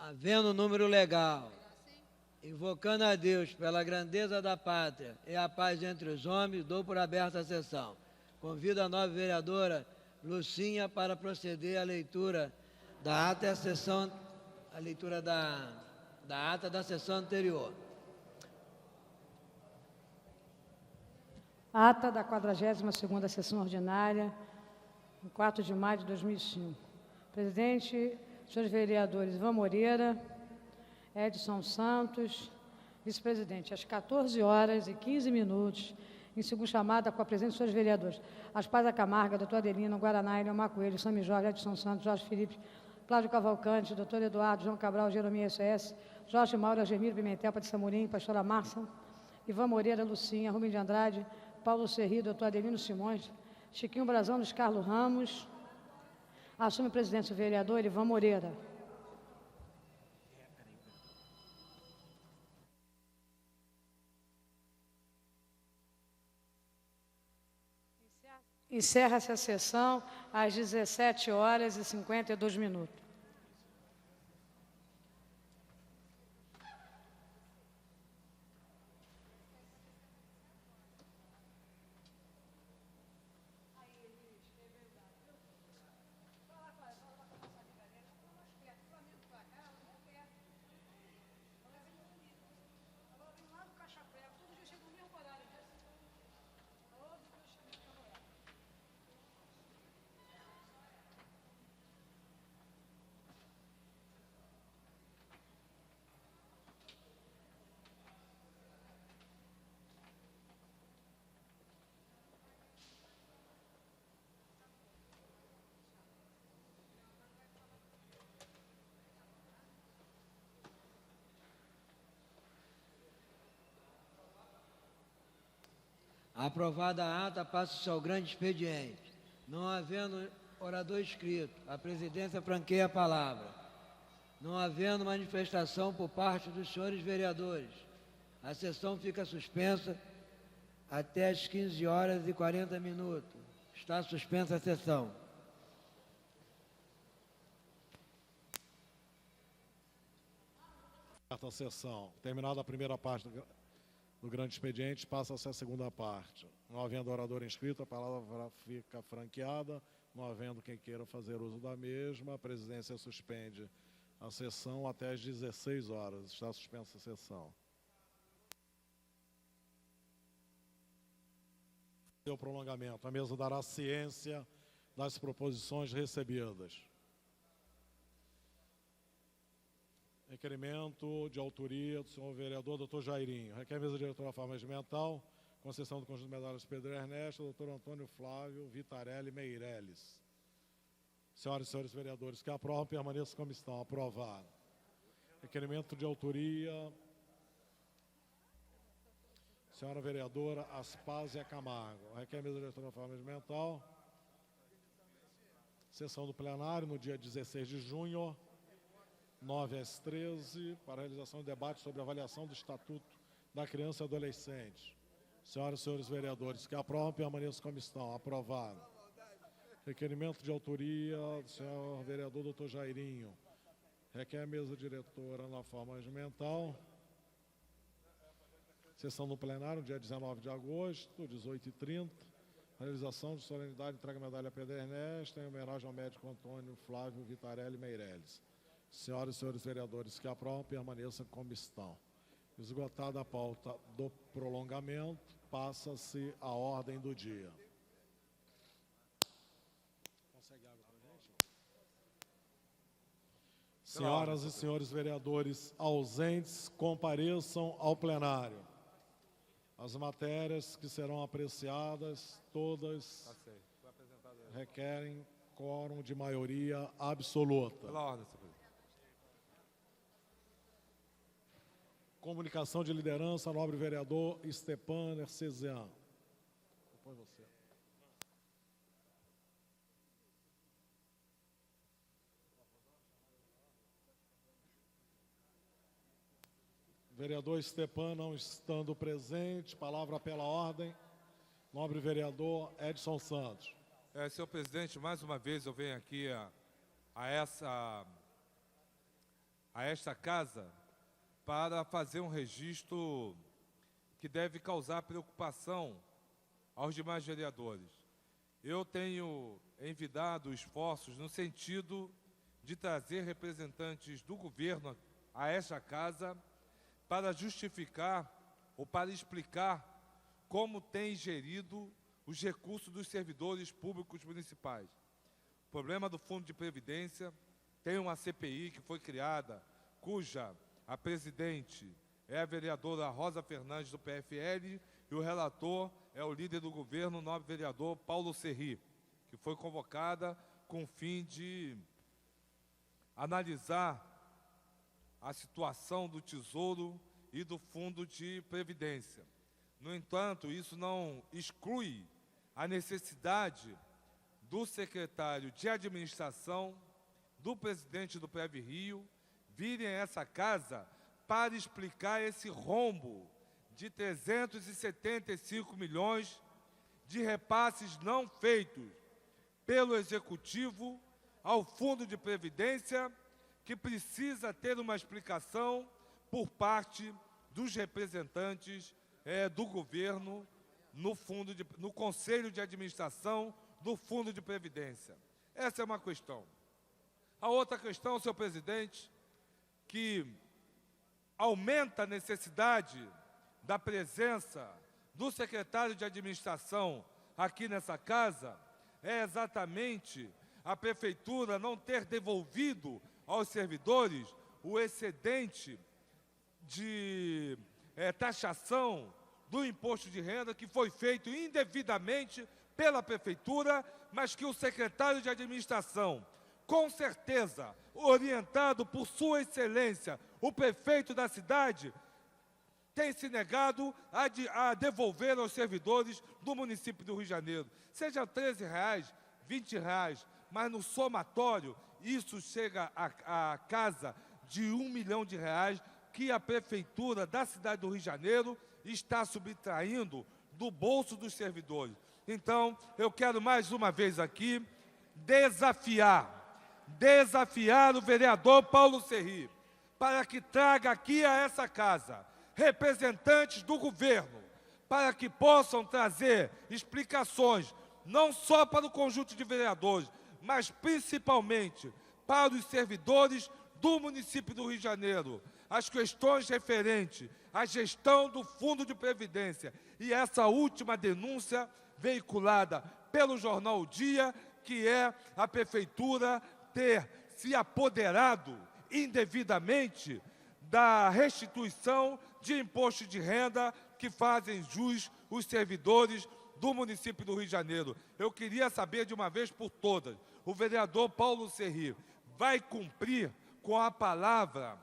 Havendo número legal, invocando a Deus pela grandeza da pátria e a paz entre os homens, dou por aberta a sessão. Convido a nova vereadora Lucinha para proceder à leitura da ata e a sessão, a leitura da ata da sessão anterior. Ata da 42ª sessão ordinária, 4 de maio de 2005. Presidente, senhores vereadores Ivan Moreira, Edson Santos, vice-presidente, às 14h15, em segunda chamada, com a presença dos senhores vereadores Aspásia Camargo, doutor Adelino, Guaraná, Eliomar Coelho, Sami Jorge, Edson Santos, Jorge Felipe, Cláudio Cavalcante, doutor Eduardo, João Cabral, Jeromia SS, Jorge Mauro, Agemiro Pimentel, Patrícia Amorim, pastora Márcia, Ivan Moreira, Lucinha, Rubem de Andrade, Paulo Serri, doutor Adelino Simões, Chiquinho Brazão, Luiz Carlos Ramos. Assume a presidência o vereador Ivan Moreira. Encerra-se a sessão às 17h52. Aprovada a ata, passa-se ao grande expediente. Não havendo orador inscrito, a presidência franqueia a palavra. Não havendo manifestação por parte dos senhores vereadores, a sessão fica suspensa até às 15h40. Está suspensa a sessão. A sessão. Terminada a primeira parte do grande expediente, passa-se a segunda parte. Não havendo orador inscrito, a palavra fica franqueada. Não havendo quem queira fazer uso da mesma, a presidência suspende a sessão até às 16h. Está suspensa a sessão. O prolongamento. A mesa dará ciência das proposições recebidas. Requerimento de autoria do senhor vereador Dr. Jairinho. Requer a mesa diretora da forma regimental, concessão do conjunto de medalhas Pedro Ernesto, Dr. Antônio Flávio Vitarelli Meireles. Senhoras e senhores vereadores que aprovam, permaneçam como estão. Aprovado. Requerimento de autoria, senhora vereadora Aspásia Camargo. Requer a mesa diretora da forma regimental. Sessão do plenário no dia 16 de junho, 9 às 13, para a realização de debate sobre a avaliação do Estatuto da Criança e Adolescente. Senhoras e senhores vereadores que aprovam, permaneçam como estão. Aprovado. Requerimento de autoria do senhor vereador Dr. Jairinho. Requer a mesa diretora na forma regimental. Sessão no plenário, dia 19 de agosto, 18h30. Realização de solenidade de entrega medalha Pedro Ernesto, em homenagem ao médico Antônio Flávio Vitarelli Meireles. Senhoras e senhores vereadores que aprovam, permaneçam como estão. Esgotada a pauta do prolongamento, passa-se a ordem do dia. Consegue água para a gente? Senhoras e senhores vereadores ausentes, compareçam ao plenário. As matérias que serão apreciadas, todas requerem quórum de maioria absoluta. Pela ordem, senhor presidente. Comunicação de liderança, nobre vereador Stepan Ercesian. Depois você. Vereador Stepan não estando presente, palavra pela ordem. Nobre vereador Edson Santos. Senhor presidente, mais uma vez eu venho aqui a a esta casa para fazer um registro que deve causar preocupação aos demais vereadores. Eu tenho envidado esforços no sentido de trazer representantes do governo a esta casa para justificar ou para explicar como tem gerido os recursos dos servidores públicos municipais. O problema do Fundo de Previdência, tem uma CPI que foi criada, cuja a presidente é a vereadora Rosa Fernandes, do PFL, e o relator é o líder do governo, o nobre vereador Paulo Serri, que foi convocada com o fim de analisar a situação do Tesouro e do Fundo de Previdência. No entanto, isso não exclui a necessidade do secretário de administração, do presidente do PREV-Rio, virem a essa casa para explicar esse rombo de 375 milhões de repasses não feitos pelo Executivo ao Fundo de Previdência, que precisa ter uma explicação por parte dos representantes do governo no Conselho de Administração do Fundo de Previdência. Essa é uma questão. A outra questão, senhor presidente, que aumenta a necessidade da presença do secretário de Administração aqui nessa casa, é exatamente a Prefeitura não ter devolvido aos servidores o excedente de taxação do imposto de renda que foi feito indevidamente pela Prefeitura, mas que o secretário de Administração, com certeza, orientado por Sua Excelência, o prefeito da cidade, tem se negado a devolver aos servidores do município do Rio de Janeiro. Seja R$13, R$20, mas no somatório, isso chega à casa de R$1 milhão que a Prefeitura da cidade do Rio de Janeiro está subtraindo do bolso dos servidores. Então, eu quero mais uma vez aqui desafiar o vereador Paulo Serri para que traga aqui a essa casa representantes do governo, para que possam trazer explicações, não só para o conjunto de vereadores, mas principalmente para os servidores do município do Rio de Janeiro, as questões referentes à gestão do Fundo de Previdência e essa última denúncia veiculada pelo jornal O Dia, que é a Prefeitura ter se apoderado indevidamente da restituição de imposto de renda que fazem jus os servidores do município do Rio de Janeiro. Eu queria saber de uma vez por todas, o vereador Paulo Serri vai cumprir com a palavra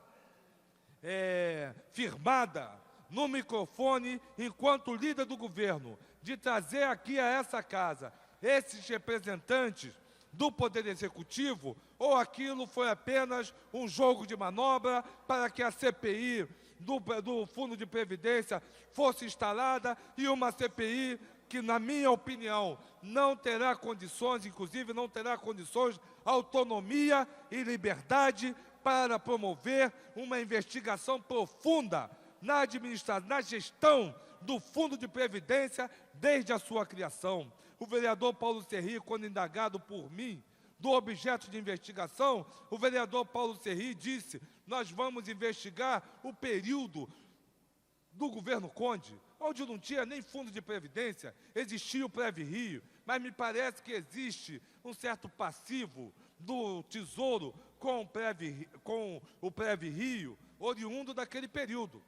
firmada no microfone, enquanto líder do governo, de trazer aqui a essa casa esses representantes do Poder Executivo, ou aquilo foi apenas um jogo de manobra para que a CPI do Fundo de Previdência fosse instalada, e uma CPI que, na minha opinião, não terá condições, inclusive não terá condições, autonomia e liberdade para promover uma investigação profunda na gestão do Fundo de Previdência desde a sua criação. O vereador Paulo Serri, quando indagado por mim do objeto de investigação, o vereador Paulo Serri disse: nós vamos investigar o período do governo Conde, onde não tinha nem fundo de previdência, existia o PREV-Rio, mas me parece que existe um certo passivo do Tesouro com o PREV-Rio, oriundo daquele período,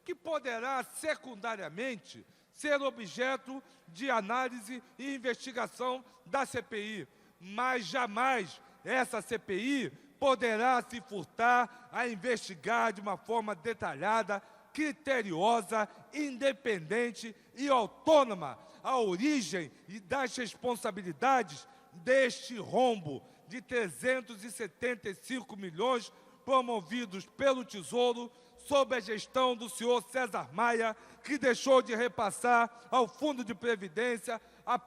que poderá secundariamente ser objeto de análise e investigação da CPI, mas jamais essa CPI poderá se furtar a investigar de uma forma detalhada, criteriosa, independente e autônoma a origem e das responsabilidades deste rombo de 375 milhões promovidos pelo Tesouro sob a gestão do senhor César Maia, que deixou de repassar ao Fundo de Previdência a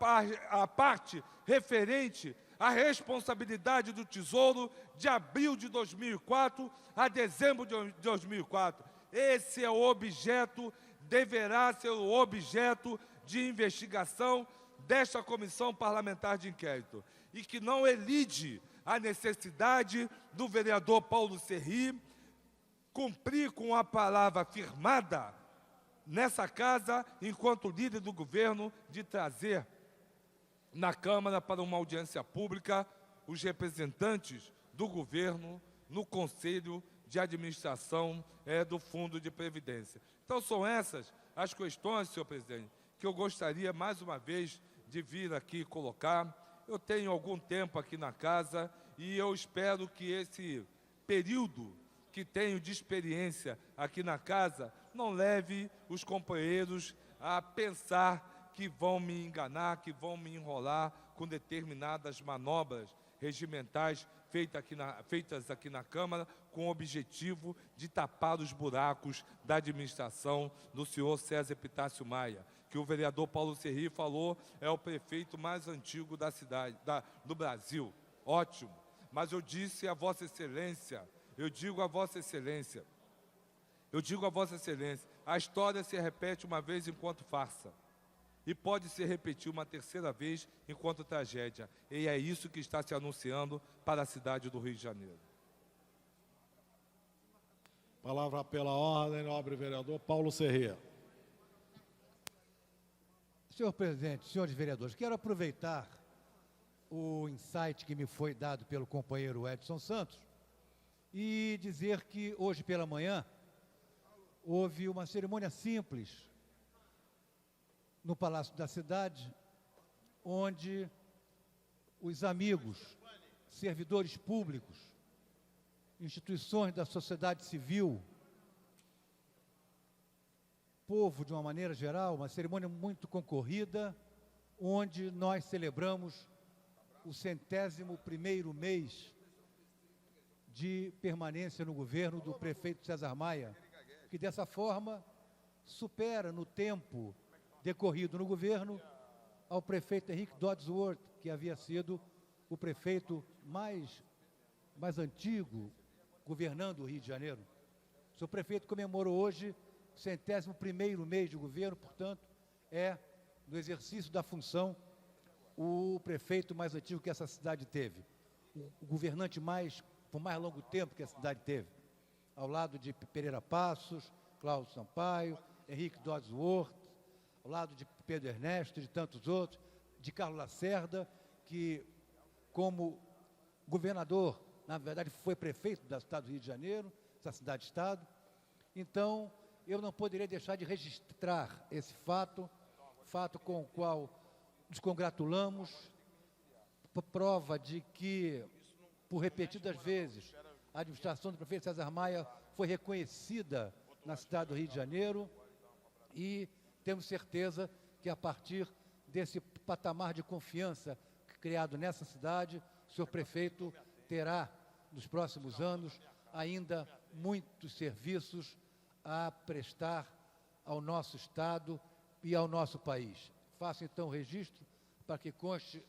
parte referente a responsabilidade do Tesouro de abril de 2004 a dezembro de 2004. Esse é o objeto, deverá ser o objeto de investigação desta comissão parlamentar de inquérito, e que não elide a necessidade do vereador Paulo Serri cumprir com a palavra firmada nessa casa, enquanto líder do governo, de trazer na Câmara para uma audiência pública os representantes do governo no Conselho de Administração do Fundo de Previdência. Então, são essas as questões, senhor presidente, que eu gostaria, mais uma vez, de vir aqui colocar. Eu tenho algum tempo aqui na casa e eu espero que esse período que tenho de experiência aqui na casa não leve os companheiros a pensar que vão me enganar, que vão me enrolar com determinadas manobras regimentais feitas aqui na Câmara, com o objetivo de tapar os buracos da administração do senhor César Epitácio Maia, que o vereador Paulo Serri falou é o prefeito mais antigo da cidade, do Brasil. Ótimo. Mas eu disse a Vossa Excelência, eu digo a Vossa Excelência, a história se repete uma vez enquanto farsa, e pode se repetir uma terceira vez enquanto tragédia. E é isso que está se anunciando para a cidade do Rio de Janeiro. Palavra pela ordem, nobre vereador Paulo Serri. Senhor presidente, senhores vereadores, quero aproveitar o insight que me foi dado pelo companheiro Edson Santos e dizer que hoje pela manhã houve uma cerimônia simples no Palácio da Cidade, onde os amigos, servidores públicos, instituições da sociedade civil, povo de uma maneira geral, uma cerimônia muito concorrida, onde nós celebramos o 101º mês de permanência no governo do prefeito César Maia, que dessa forma supera no tempo decorrido no governo ao prefeito Henrique Dodsworth, que havia sido o prefeito mais antigo governando o Rio de Janeiro. O senhor prefeito comemorou hoje o 101º mês de governo, portanto, é, no exercício da função, o prefeito mais antigo que essa cidade teve, o governante por mais longo tempo que a cidade teve, ao lado de Pereira Passos, Cláudio Sampaio, Henrique Dodsworth, ao lado de Pedro Ernesto, de tantos outros, de Carlos Lacerda, que, como governador, na verdade, foi prefeito da cidade do Rio de Janeiro, essa cidade-estado. Então, eu não poderia deixar de registrar esse fato com o qual nos congratulamos, prova de que, por repetidas vezes, a administração do prefeito César Maia foi reconhecida na cidade do Rio de Janeiro e temos certeza que, a partir desse patamar de confiança criado nessa cidade, o senhor prefeito terá, nos próximos anos, ainda muitos serviços a prestar ao nosso Estado e ao nosso país. Faço, então, o registro para que conste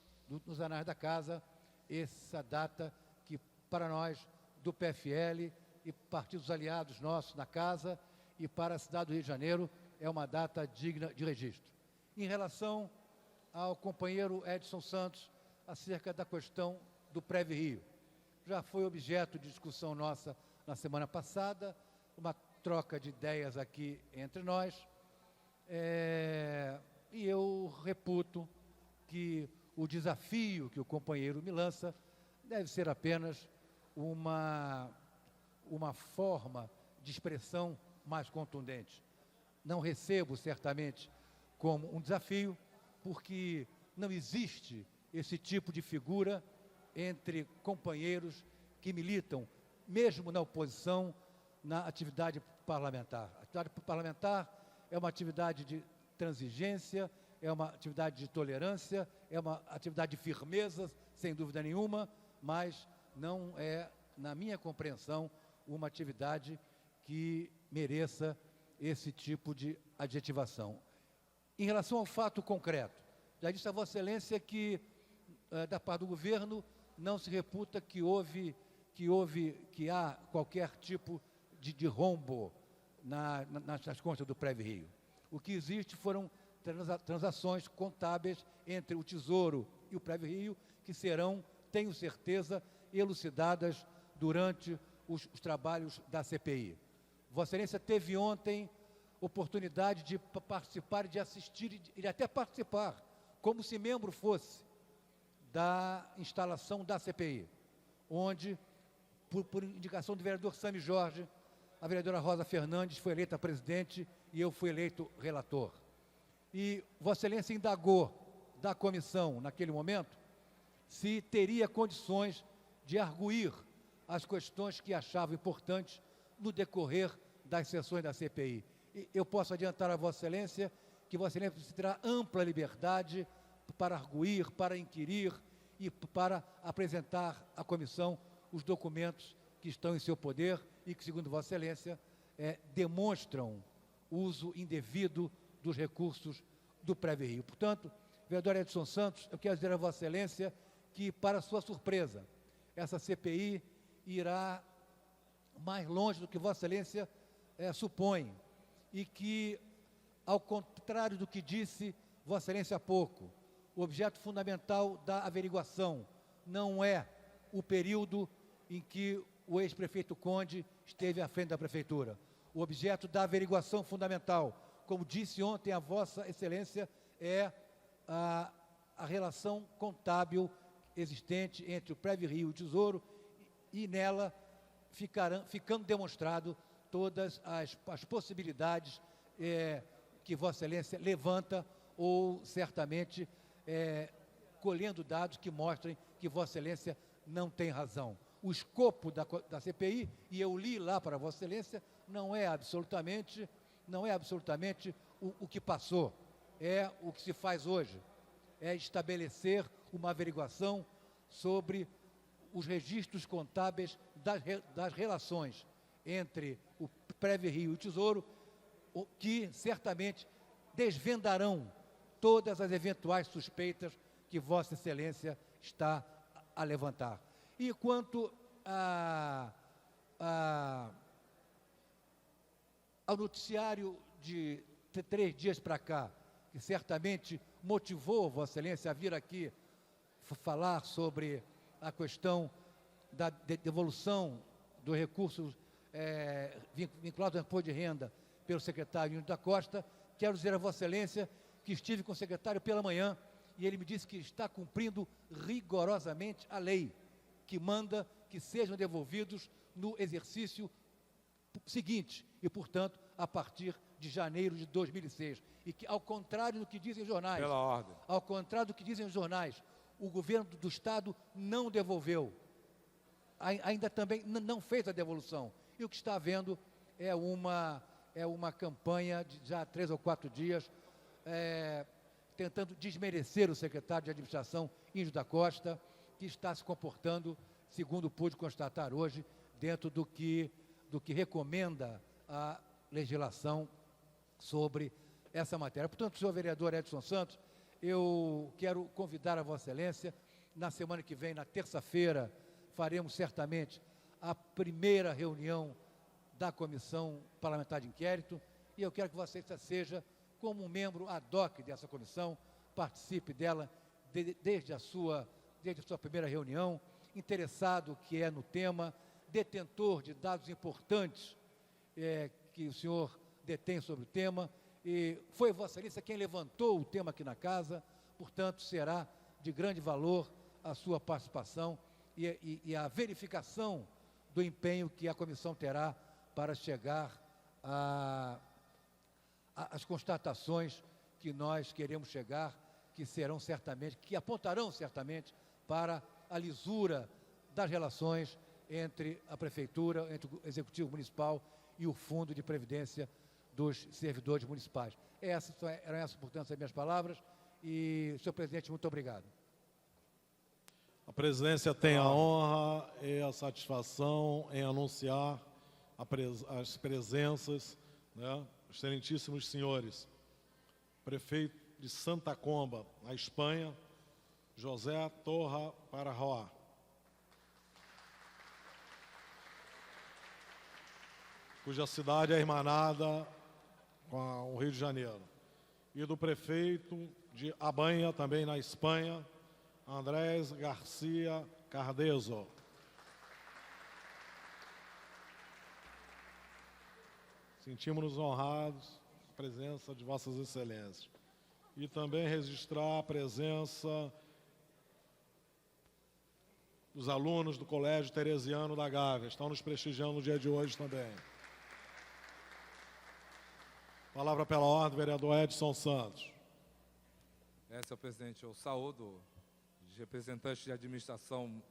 nos anais da Casa essa data que, para nós, do PFL e partidos aliados nossos na Casa e para a cidade do Rio de Janeiro, é uma data digna de registro. Em relação ao companheiro Edson Santos, acerca da questão do Prev Rio. Já foi objeto de discussão nossa na semana passada, uma troca de ideias aqui entre nós, e eu reputo que o desafio que o companheiro me lança deve ser apenas uma forma de expressão mais contundente. Não recebo, certamente, como um desafio, porque não existe esse tipo de figura entre companheiros que militam, mesmo na oposição, na atividade parlamentar. A atividade parlamentar é uma atividade de transigência, é uma atividade de tolerância, é uma atividade de firmeza, sem dúvida nenhuma, mas não é, na minha compreensão, uma atividade que mereça esse tipo de adjetivação. Em relação ao fato concreto, já disse a Vossa Excelência que da parte do governo, não se reputa que há qualquer tipo de rombo nas contas do Preve Rio. O que existe foram transações contábeis entre o Tesouro e o Preve Rio, que serão, tenho certeza, elucidadas durante os trabalhos da CPI. Vossa Excelência teve ontem oportunidade de participar, de assistir e até participar, como se membro fosse, da instalação da CPI, onde, por indicação do vereador Sami Jorge, a vereadora Rosa Fernandes foi eleita presidente e eu fui eleito relator. E Vossa Excelência indagou da comissão, naquele momento, se teria condições de arguir as questões que achava importantes no decorrer das sessões da CPI. E eu posso adiantar a Vossa Excelência que Vossa Excelência terá ampla liberdade para arguir, para inquirir e para apresentar à comissão os documentos que estão em seu poder e que, segundo Vossa Excelência, demonstram uso indevido dos recursos do Preve Rio. Portanto, vereador Edson Santos, eu quero dizer a Vossa Excelência que, para sua surpresa, essa CPI irá mais longe do que Vossa Excelência supõe e que, ao contrário do que disse Vossa Excelência há pouco, o objeto fundamental da averiguação não é o período em que o ex-prefeito Conde esteve à frente da prefeitura. O objeto da averiguação fundamental, como disse ontem a Vossa Excelência, é a relação contábil existente entre o Preve Rio e o Tesouro e nela ficando demonstrado todas as possibilidades que Vossa Excelência levanta ou certamente colhendo dados que mostrem que Vossa Excelência não tem razão. O escopo da CPI, e eu li lá para Vossa Excelência, não é absolutamente o que passou, é o que se faz hoje, é estabelecer uma averiguação sobre os registros contábeis das relações entre o Preve Rio e o Tesouro, que certamente desvendarão todas as eventuais suspeitas que Vossa Excelência está a levantar. E quanto ao noticiário de 3 dias para cá, que certamente motivou Vossa Excelência a vir aqui falar sobre a questão da devolução dos recursos vinculados ao imposto de renda pelo secretário Nildo da Costa, quero dizer a Vossa Excelência que estive com o secretário pela manhã e ele me disse que está cumprindo rigorosamente a lei, que manda que sejam devolvidos no exercício seguinte e, portanto, a partir de janeiro de 2006. E que, ao contrário do que dizem os jornais, Pela ordem. ao contrário do que dizem os jornais, o governo do Estado não devolveu, ainda também não fez a devolução. E o que está havendo é uma campanha de já 3 ou 4 dias, tentando desmerecer o secretário de Administração, Nildo da Costa, que está se comportando, segundo pude constatar hoje, dentro do que recomenda a legislação sobre essa matéria. Portanto, senhor vereador Edson Santos, eu quero convidar a Vossa Excelência, na semana que vem, na terça-feira, faremos certamente a primeira reunião da Comissão Parlamentar de Inquérito, e eu quero que Vossa Excelência seja, como um membro ad hoc dessa comissão, participe dela desde a sua primeira reunião, interessado que é no tema, detentor de dados importantes que o senhor detém sobre o tema, e foi Vossa Excelência quem levantou o tema aqui na casa, portanto, será de grande valor a sua participação e a verificação do empenho que a comissão terá para chegar às constatações que nós queremos chegar, que serão certamente, que apontarão certamente para a lisura das relações entre a Prefeitura, entre o Executivo Municipal e o Fundo de Previdência dos Servidores Municipais. Eram essas, portanto, as minhas palavras. E, senhor presidente, muito obrigado. A presidência tem a honra e a satisfação em anunciar as presenças, né, excelentíssimos senhores, prefeito de Santa Comba, na Espanha, José Torra Parahoá. Cuja cidade é irmanada com o Rio de Janeiro. E do prefeito de Abanha, também na Espanha, Andrés Garcia Cardezo. Sentimos-nos honrados com a presença de Vossas Excelências. E também registrar a presença dos alunos do Colégio Teresiano da Gávea. Estão nos prestigiando no dia de hoje também. Palavra pela ordem, vereador Edson Santos. Senhor presidente, eu saúdo os representantes de administração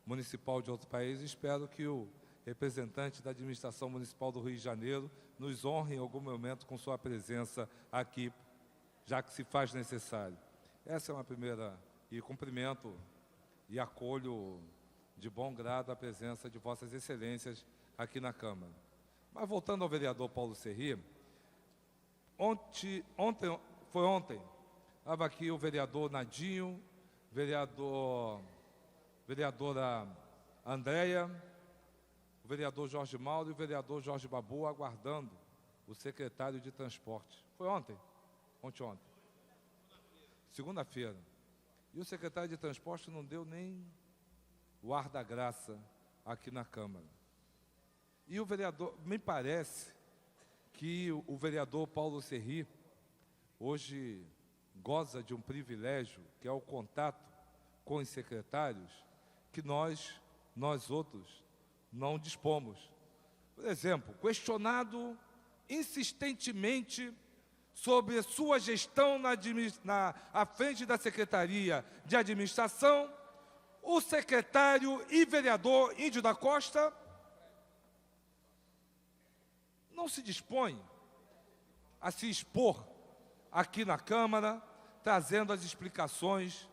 municipal de outros países. Espero que o representante da administração municipal do Rio de Janeiro nos honre em algum momento com sua presença aqui, já que se faz necessário. Essa é uma primeira, e cumprimento e acolho de bom grado a presença de Vossas Excelências aqui na Câmara. Mas voltando ao vereador Paulo Serri, ontem, estava aqui o vereador Nadinho, vereadora Andréia, o vereador Jorge Mauro e o vereador Jorge Babu aguardando o secretário de Transporte. Foi ontem? Ontem. Segunda-feira. E o secretário de Transporte não deu nem o ar da graça aqui na Câmara. E o vereador, me parece que o vereador Paulo Serri hoje goza de um privilégio, que é o contato com os secretários, que nós outros não dispomos. Por exemplo, questionado insistentemente sobre sua gestão à frente da Secretaria de Administração, o secretário e vereador Índio da Costa não se dispõe a se expor aqui na Câmara, trazendo as explicações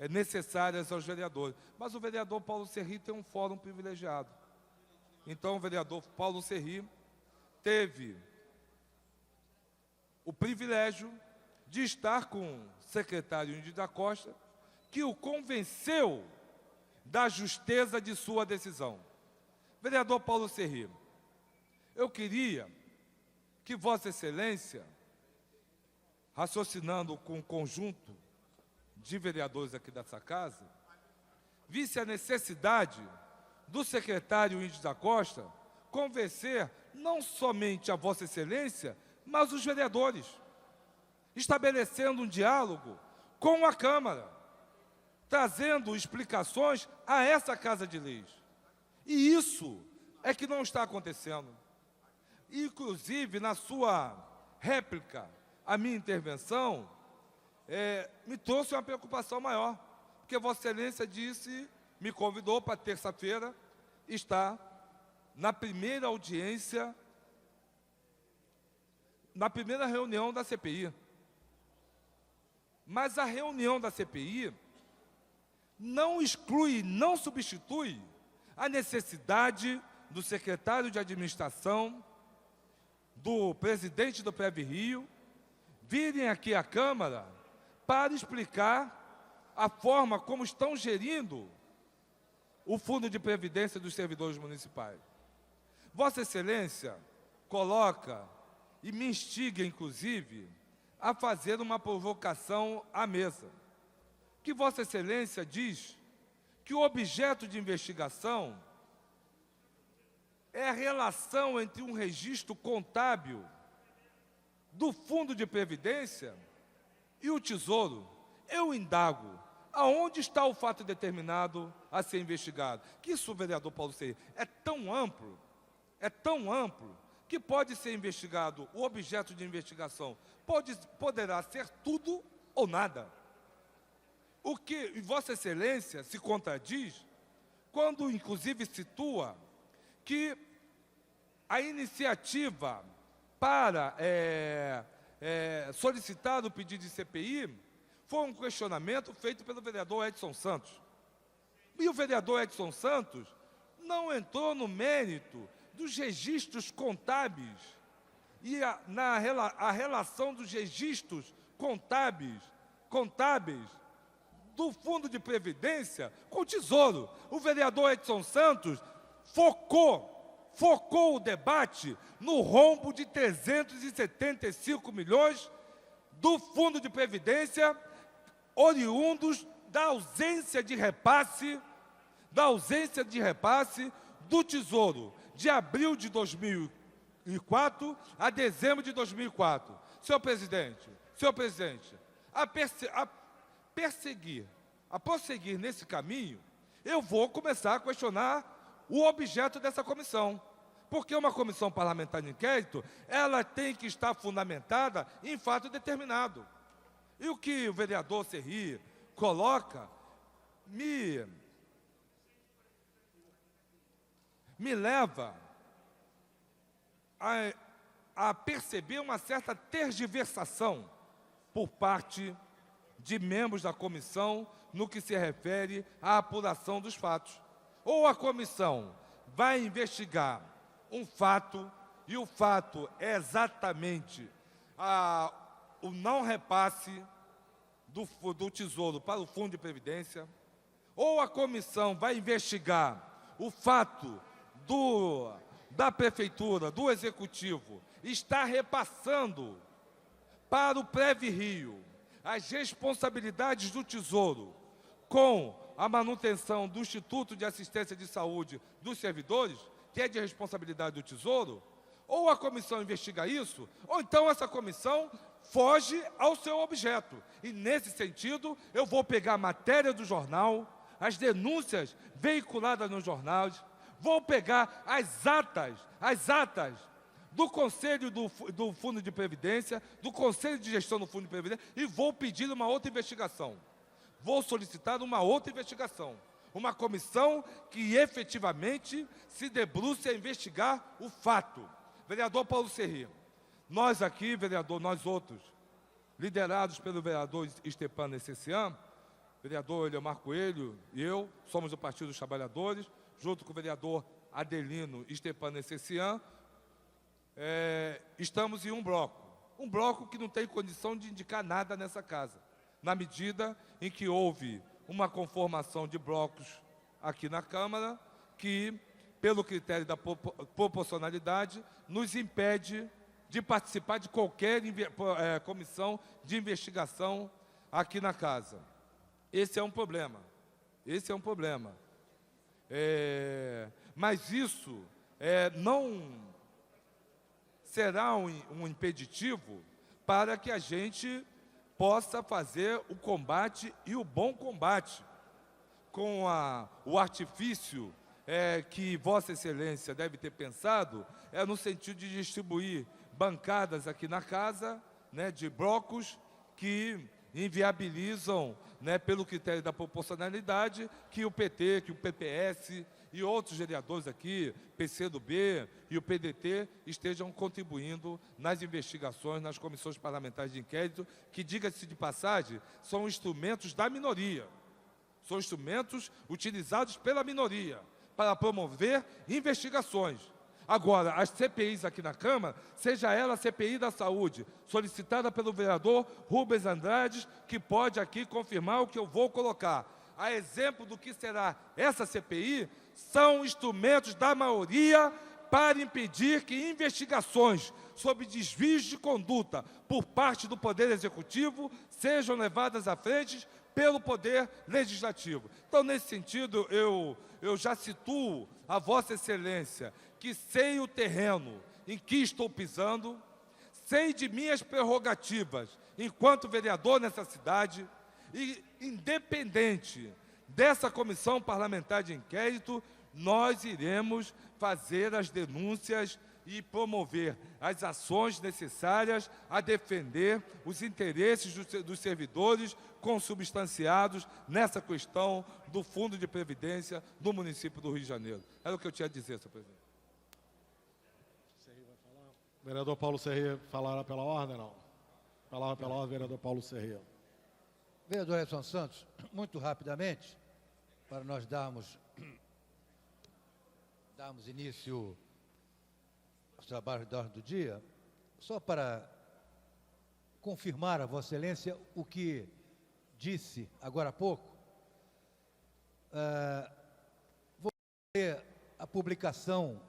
necessárias aos vereadores. Mas o vereador Paulo Serri tem um fórum privilegiado. Então, o vereador Paulo Serri teve o privilégio de estar com o secretário Índio da Costa, que o convenceu da justeza de sua decisão. Vereador Paulo Serri, eu queria que Vossa Excelência, raciocinando com um conjunto de vereadores aqui dessa casa, visse a necessidade do secretário Índio da Costa convencer não somente a Vossa Excelência, mas os vereadores, estabelecendo um diálogo com a Câmara, trazendo explicações a essa Casa de Leis. E isso é que não está acontecendo. Inclusive, na sua réplica à minha intervenção, me trouxe uma preocupação maior, porque Vossa Excelência me convidou para terça-feira estar na primeira audiência, na primeira reunião da CPI. Mas a reunião da CPI não exclui, não substitui a necessidade do secretário de administração, do presidente do PREV-Rio, virem aqui à Câmara para explicar a forma como estão gerindo o Fundo de Previdência dos Servidores Municipais. Vossa Excelência coloca e me instiga, inclusive, a fazer uma provocação à mesa. Que Vossa Excelência diz que o objeto de investigação é a relação entre um registro contábil do Fundo de Previdência e o Tesouro. Eu indago, aonde está o fato determinado a ser investigado? Que isso, vereador Paulo Serri, é tão amplo, que pode ser investigado, o objeto de investigação poderá ser tudo ou nada. O que Vossa Excelência se contradiz quando, inclusive, situa que a iniciativa para solicitar o pedido de CPI foi um questionamento feito pelo vereador Edson Santos. E o vereador Edson Santos não entrou no mérito dos registros contábeis e a relação dos registros contábeis do Fundo de Previdência com o Tesouro. O vereador Edson Santos focou o debate no rombo de 375 milhões do Fundo de Previdência, oriundos da ausência de repasse do Tesouro, de abril de 2004 a dezembro de 2004. Senhor presidente, a prosseguir nesse caminho, eu vou começar a questionar o objeto dessa comissão. Porque uma comissão parlamentar de inquérito, ela tem que estar fundamentada em fato determinado. E o que o vereador Serri coloca me leva a perceber uma certa tergiversação por parte de membros da comissão no que se refere à apuração dos fatos. Ou a comissão vai investigar um fato, e o fato é exatamente o não repasse do Tesouro para o Fundo de Previdência, ou a comissão vai investigar o fato da Prefeitura, do Executivo, estar repassando para o Previ-Rio as responsabilidades do Tesouro com a manutenção do Instituto de Assistência de Saúde dos servidores, que é de responsabilidade do Tesouro, ou a comissão investiga isso, ou então essa comissão foge ao seu objeto. E, nesse sentido, eu vou pegar a matéria do jornal, as denúncias veiculadas nos jornais, vou pegar as atas do Conselho do Fundo de Previdência, do Conselho de Gestão do Fundo de Previdência, e vou pedir uma outra investigação. Vou solicitar uma outra investigação. Uma comissão que efetivamente se debruce a investigar o fato. Vereador Paulo Serri, nós aqui, vereador, nós outros, liderados pelo vereador Stepan Necessian, vereador Eliomar Coelho e eu, somos do Partido dos Trabalhadores, junto com o vereador Adelino Stepan Necessian, estamos em um bloco que não tem condição de indicar nada nessa casa, na medida em que houve uma conformação de blocos aqui na Câmara que, pelo critério da proporcionalidade, nos impede de participar de qualquer comissão de investigação aqui na Casa. Esse é um problema. Mas isso não será um impeditivo para que a gente possa fazer o combate e o bom combate com o artifício que Vossa Excelência deve ter pensado, no sentido de distribuir bancadas aqui na casa, de blocos que inviabilizam, pelo critério da proporcionalidade, que o PT, que o PPS e outros vereadores aqui, PCdoB e o PDT, estejam contribuindo nas investigações, nas comissões parlamentares de inquérito, que, diga-se de passagem, são instrumentos da minoria, são instrumentos utilizados pela minoria para promover investigações. Agora, as CPIs aqui na Câmara, seja ela a CPI da Saúde, solicitada pelo vereador Rubens Andrade, que pode aqui confirmar o que eu vou colocar. A exemplo do que será essa CPI, são instrumentos da maioria para impedir que investigações sobre desvios de conduta por parte do Poder Executivo sejam levadas à frente pelo Poder Legislativo. Então, nesse sentido, eu já situo a Vossa Excelência que sei o terreno em que estou pisando, sei de minhas prerrogativas enquanto vereador nessa cidade e, independente dessa comissão parlamentar de inquérito, nós iremos fazer as denúncias e promover as ações necessárias a defender os interesses dos servidores consubstanciados nessa questão do Fundo de Previdência do município do Rio de Janeiro. Era o que eu tinha a dizer, senhor presidente. Vereador Paulo Serri falará pela ordem, não? Palavra pela ordem, vereador Paulo Serri. Vereador Edson Santos, muito rapidamente, para nós darmos início aos trabalhos da ordem do dia, só para confirmar a Vossa Excelência o que disse agora há pouco, Vou ler a publicação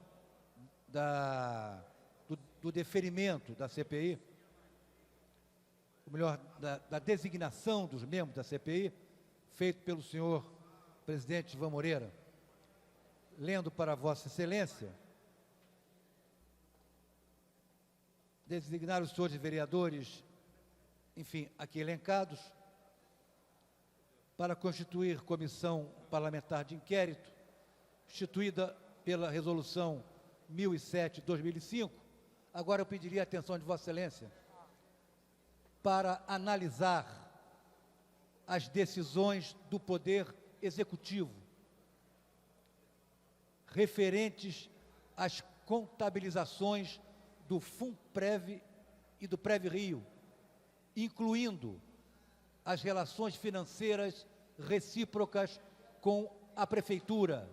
do deferimento da CPI, ou melhor, da designação dos membros da CPI, feito pelo senhor presidente Ivan Moreira. Lendo para Vossa Excelência, designar os senhores vereadores, enfim, aqui elencados, para constituir comissão parlamentar de inquérito, instituída pela Resolução 1007/2005. Agora eu pediria a atenção de Vossa Excelência para analisar as decisões do Poder Executivo referentes às contabilizações do FUNPREV e do PREV-Rio, incluindo as relações financeiras recíprocas com a Prefeitura.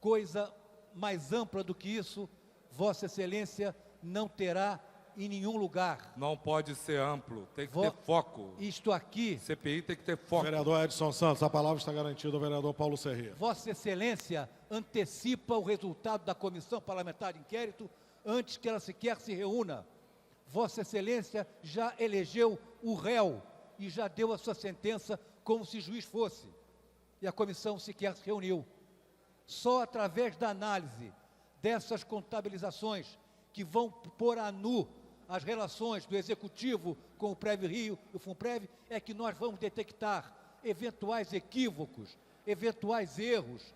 Coisa mais ampla do que isso, Vossa Excelência não terá em nenhum lugar. Não pode ser amplo, tem que ter foco. Isto aqui... CPI tem que ter foco. Vereador Edson Santos, a palavra está garantida ao vereador Paulo Serrê. Vossa Excelência antecipa o resultado da comissão parlamentar de inquérito antes que ela sequer se reúna. Vossa Excelência já elegeu o réu e já deu a sua sentença como se juiz fosse. E a comissão sequer se reuniu. Só através da análise dessas contabilizações que vão pôr a nu as relações do Executivo com o PREV-Rio e o FUNPREV é que nós vamos detectar eventuais equívocos, eventuais erros,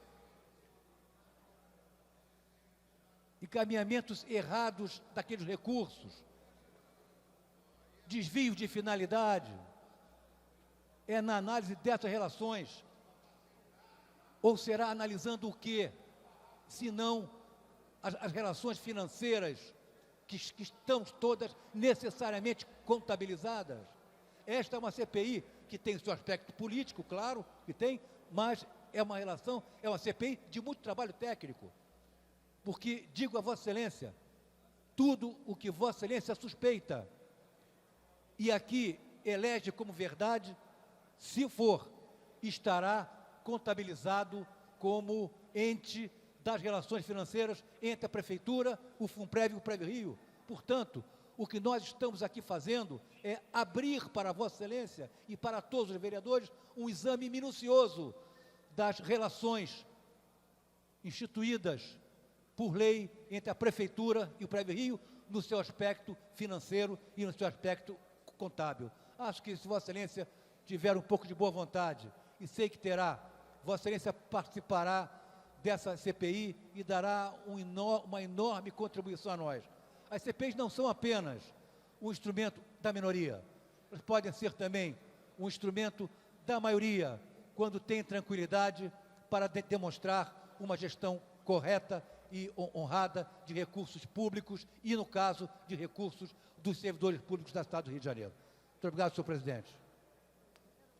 encaminhamentos errados daqueles recursos, desvios de finalidade. É na análise dessas relações. Ou será analisando o quê? Se não as relações financeiras que estão todas necessariamente contabilizadas. Esta é uma CPI que tem seu aspecto político, claro, que tem, mas é uma CPI de muito trabalho técnico. Porque, digo a Vossa Excelência, tudo o que Vossa Excelência suspeita e aqui elege como verdade, se for, estará contabilizado como ente das relações financeiras entre a Prefeitura, o FUNPREV e o PREV-Rio. Portanto, o que nós estamos aqui fazendo é abrir para Vossa Excelência e para todos os vereadores um exame minucioso das relações instituídas por lei entre a Prefeitura e o PREV-Rio no seu aspecto financeiro e no seu aspecto contábil. Acho que, se Vossa Excelência tiver um pouco de boa vontade, e sei que terá, Vossa Excelência participará dessa CPI e dará uma enorme contribuição a nós. As CPIs não são apenas um instrumento da minoria, elas podem ser também um instrumento da maioria, quando tem tranquilidade para demonstrar uma gestão correta e honrada de recursos públicos e, no caso, de recursos dos servidores públicos do Estado do Rio de Janeiro. Muito obrigado, senhor presidente.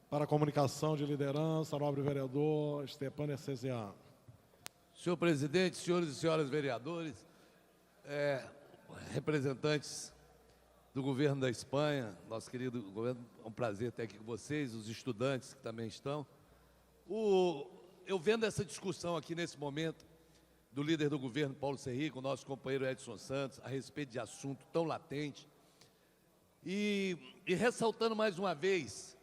Para a comunicação de liderança, nobre vereador Stepan Ercesian. Senhor presidente, senhores e senhoras vereadores, representantes do governo da Espanha, nosso querido governo, é um prazer ter aqui com vocês, os estudantes que também estão. Eu vendo essa discussão aqui nesse momento, do líder do governo, Paulo Serrê, com o nosso companheiro Edson Santos, a respeito de assunto tão latente, e ressaltando mais uma vez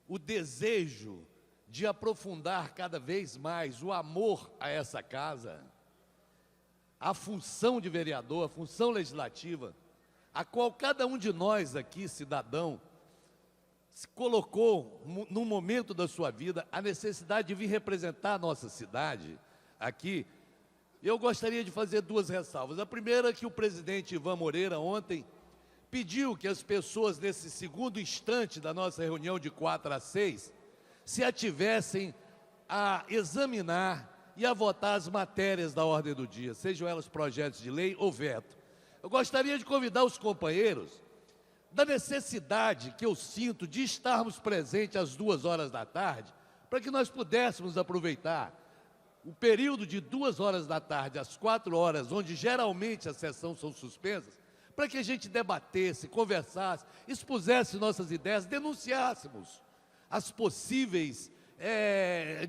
o desejo de aprofundar cada vez mais o amor a essa casa, a função de vereador, a função legislativa, a qual cada um de nós aqui, cidadão, se colocou num momento da sua vida a necessidade de vir representar a nossa cidade aqui. Eu gostaria de fazer duas ressalvas. A primeira é que o presidente Ivan Moreira ontem pediu que as pessoas, nesse segundo instante da nossa reunião de 4 às 6, se ativessem a examinar e a votar as matérias da ordem do dia, sejam elas projetos de lei ou veto. Eu gostaria de convidar os companheiros da necessidade que eu sinto de estarmos presentes às 2 horas da tarde, para que nós pudéssemos aproveitar o período de 2 horas da tarde às 4 horas, onde geralmente as sessões são suspensas, para que a gente debatesse, conversasse, expusesse nossas ideias, denunciássemos as possíveis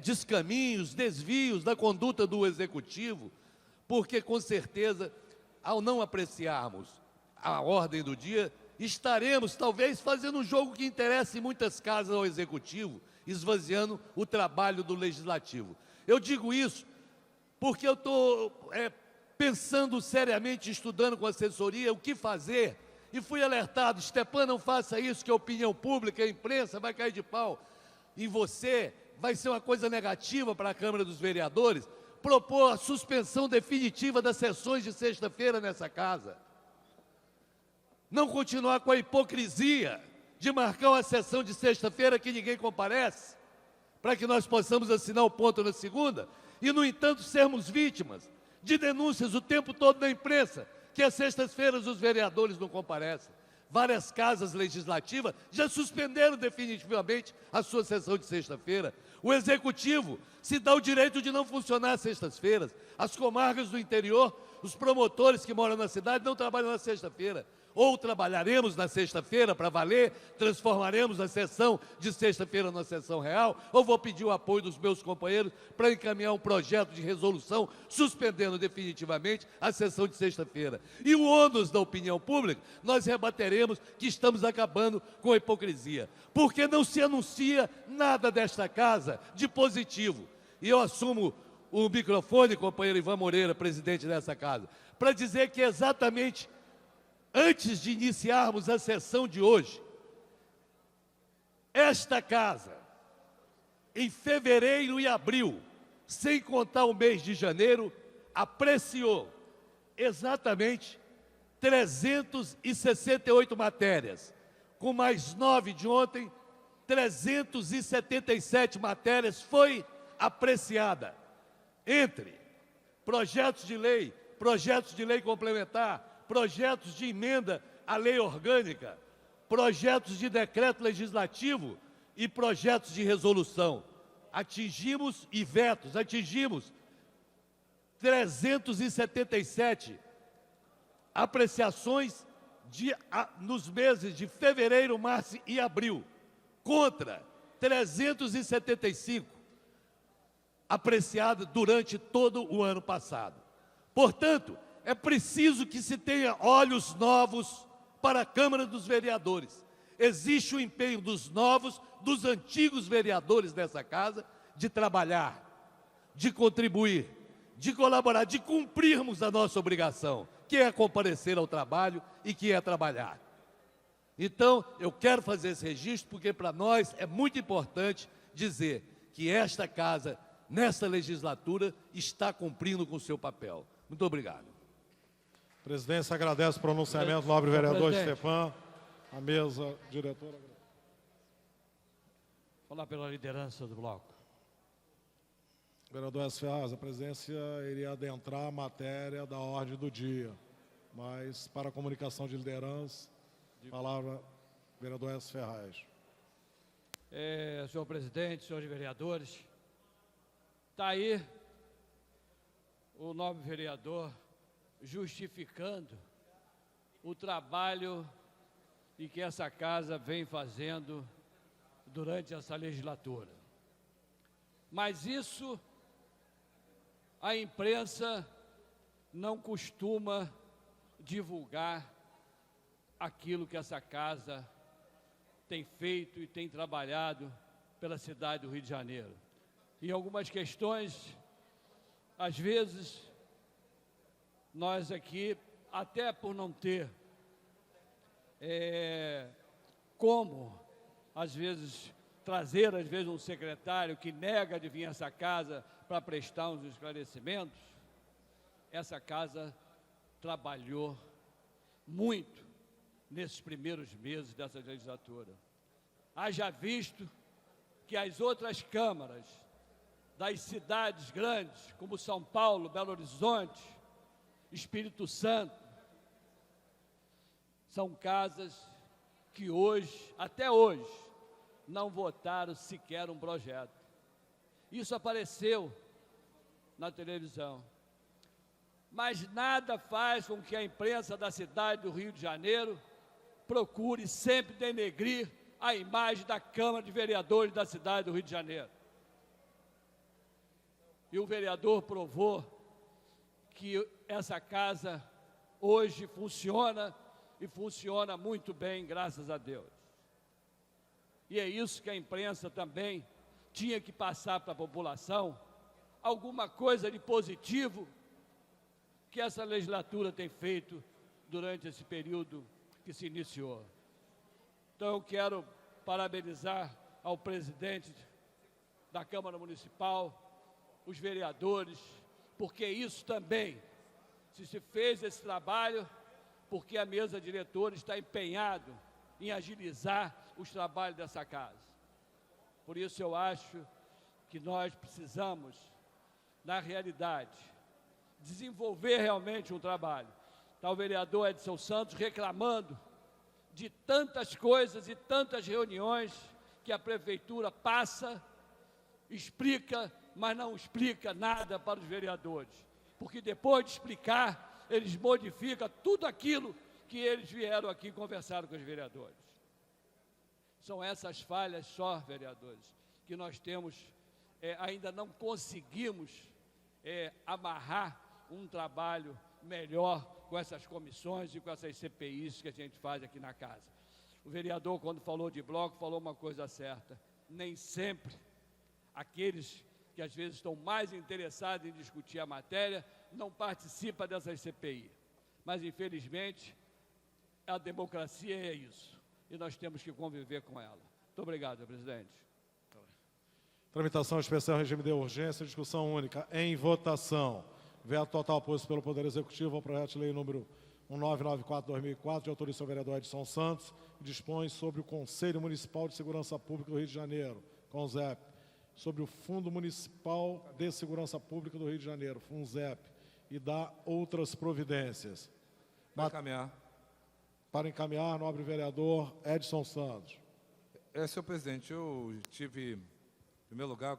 descaminhos, desvios da conduta do Executivo, porque, com certeza, ao não apreciarmos a ordem do dia, estaremos, talvez, fazendo um jogo que interessa em muitas casas ao Executivo, esvaziando o trabalho do Legislativo. Eu digo isso porque eu estou pensando seriamente, estudando com assessoria, o que fazer, e fui alertado: Stepan, não faça isso, que a opinião pública, a imprensa vai cair de pau em você, vai ser uma coisa negativa para a Câmara dos Vereadores, propor a suspensão definitiva das sessões de sexta-feira nessa casa. Não continuar com a hipocrisia de marcar uma sessão de sexta-feira que ninguém comparece, para que nós possamos assinar o ponto na segunda, e, no entanto, sermos vítimas de denúncias o tempo todo na imprensa, que às sextas-feiras os vereadores não comparecem. Várias casas legislativas já suspenderam definitivamente a sua sessão de sexta-feira. O Executivo se dá o direito de não funcionar às sextas-feiras. As comarcas do interior, os promotores que moram na cidade não trabalham na sexta-feira. Ou trabalharemos na sexta-feira para valer, transformaremos a sessão de sexta-feira numa sessão real, ou vou pedir o apoio dos meus companheiros para encaminhar um projeto de resolução suspendendo definitivamente a sessão de sexta-feira. E o ônus da opinião pública, nós rebateremos que estamos acabando com a hipocrisia, porque não se anuncia nada desta casa de positivo. E eu assumo o microfone, companheiro Ivan Moreira, presidente dessa casa, para dizer que exatamente antes de iniciarmos a sessão de hoje, esta casa, em fevereiro e abril, sem contar o mês de janeiro, apreciou exatamente 368 matérias. Com mais 9 de ontem, 377 matérias foi apreciada. Entre projetos de lei complementar, projetos de emenda à lei orgânica, projetos de decreto legislativo e projetos de resolução. Atingimos 377 apreciações nos meses de fevereiro, março e abril, contra 375 apreciadas durante todo o ano passado. Portanto, é preciso que se tenha olhos novos para a Câmara dos Vereadores. Existe o empenho dos novos, dos antigos vereadores dessa casa, de trabalhar, de contribuir, de colaborar, de cumprirmos a nossa obrigação, que é comparecer ao trabalho e que é trabalhar. Então, eu quero fazer esse registro, porque para nós é muito importante dizer que esta casa, nesta legislatura, está cumprindo com o seu papel. Muito obrigado. A presidência agradece o pronunciamento, nobre vereador Stepan. A mesa, diretora. Falar pela liderança do bloco. Vereador S. Ferraz, a presidência iria adentrar a matéria da ordem do dia, mas para a comunicação de liderança, palavra, vereador S. Ferraz. Senhor presidente, senhores vereadores, está aí o nobre vereador justificando o trabalho e que essa casa vem fazendo durante essa legislatura. Mas isso a imprensa não costuma divulgar aquilo que essa casa tem feito e tem trabalhado pela cidade do Rio de Janeiro. Em algumas questões, às vezes, nós aqui, até por não ter como, às vezes, trazer, um secretário que nega de vir a essa casa para prestar uns esclarecimentos, essa casa trabalhou muito nesses primeiros meses dessa legislatura. Haja visto que as outras câmaras das cidades grandes, como São Paulo, Belo Horizonte, Espírito Santo, são casas que hoje, até hoje, não votaram sequer um projeto. Isso apareceu na televisão. Mas nada faz com que a imprensa da cidade do Rio de Janeiro procure sempre denegrir a imagem da Câmara de Vereadores da cidade do Rio de Janeiro. E o vereador provou que essa casa hoje funciona e funciona muito bem, graças a Deus. E é isso que a imprensa também tinha que passar para a população, alguma coisa de positivo que essa legislatura tem feito durante esse período que se iniciou. Então eu quero parabenizar ao presidente da Câmara Municipal, os vereadores, porque isso também, se fez esse trabalho, porque a mesa diretora está empenhado em agilizar os trabalhos dessa casa. Por isso eu acho que nós precisamos, na realidade, desenvolver realmente um trabalho. Está o vereador Edson Santos reclamando de tantas coisas e tantas reuniões que a prefeitura passa, explica, mas não explica nada para os vereadores. Porque depois de explicar, eles modificam tudo aquilo que eles vieram aqui conversar com os vereadores. São essas falhas só, vereadores, que nós temos, ainda não conseguimos amarrar um trabalho melhor com essas comissões e com essas CPIs que a gente faz aqui na casa. O vereador, quando falou de bloco, falou uma coisa certa. Nem sempre aqueles que às vezes estão mais interessados em discutir a matéria não participam dessas CPI. Mas, infelizmente, a democracia é isso. E nós temos que conviver com ela. Muito obrigado, senhor presidente. Tramitação especial, regime de urgência, discussão única, em votação. Veto total posto pelo Poder Executivo ao projeto de lei número 1994/2004, de autoria do senhor vereador Edson Santos, que dispõe sobre o Conselho Municipal de Segurança Pública do Rio de Janeiro, CONSEP, sobre o Fundo Municipal de Segurança Pública do Rio de Janeiro, FUNSEP, e dá outras providências. Para encaminhar, nobre vereador Edson Santos. Senhor presidente, eu tive, em primeiro lugar, eu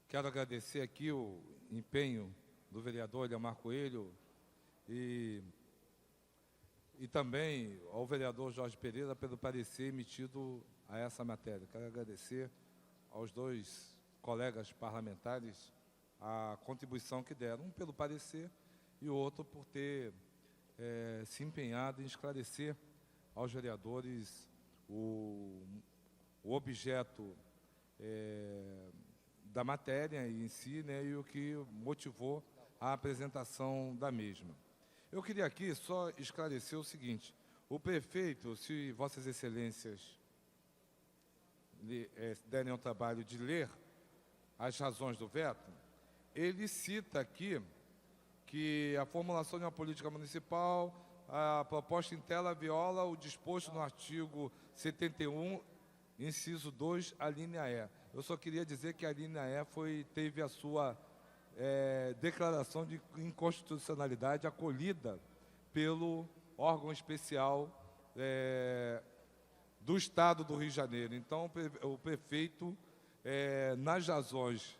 quero agradecer aqui o empenho do vereador Eliamar Coelho e também ao vereador Jorge Pereira pelo parecer emitido a essa matéria. Quero agradecer aos dois colegas parlamentares a contribuição que deram, um pelo parecer e o outro por ter se empenhado em esclarecer aos vereadores o objeto da matéria em si, né, e o que motivou a apresentação da mesma. Eu queria aqui só esclarecer o seguinte: o prefeito, se Vossas Excelências derem ao trabalho de ler as razões do veto, ele cita aqui que a formulação de uma política municipal, a proposta em tela viola o disposto no artigo 71, inciso 2, a linha E. Eu só queria dizer que a linha E teve a sua declaração de inconstitucionalidade acolhida pelo órgão especial do Estado do Rio de Janeiro. Então, o prefeito, nas razões,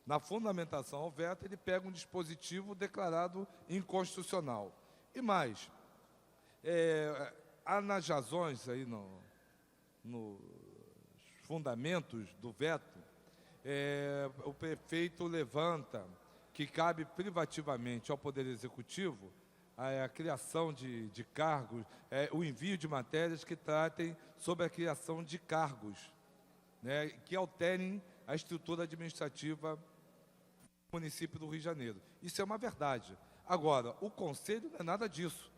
na fundamentação ao veto, ele pega um dispositivo declarado inconstitucional. E mais, há nas razões, aí nos fundamentos do veto, o prefeito levanta que cabe privativamente ao Poder Executivo a criação de cargos, o envio de matérias que tratem sobre a criação de cargos, né, que alterem a estrutura administrativa do município do Rio de Janeiro. Isso é uma verdade. Agora, o Conselho não é nada disso.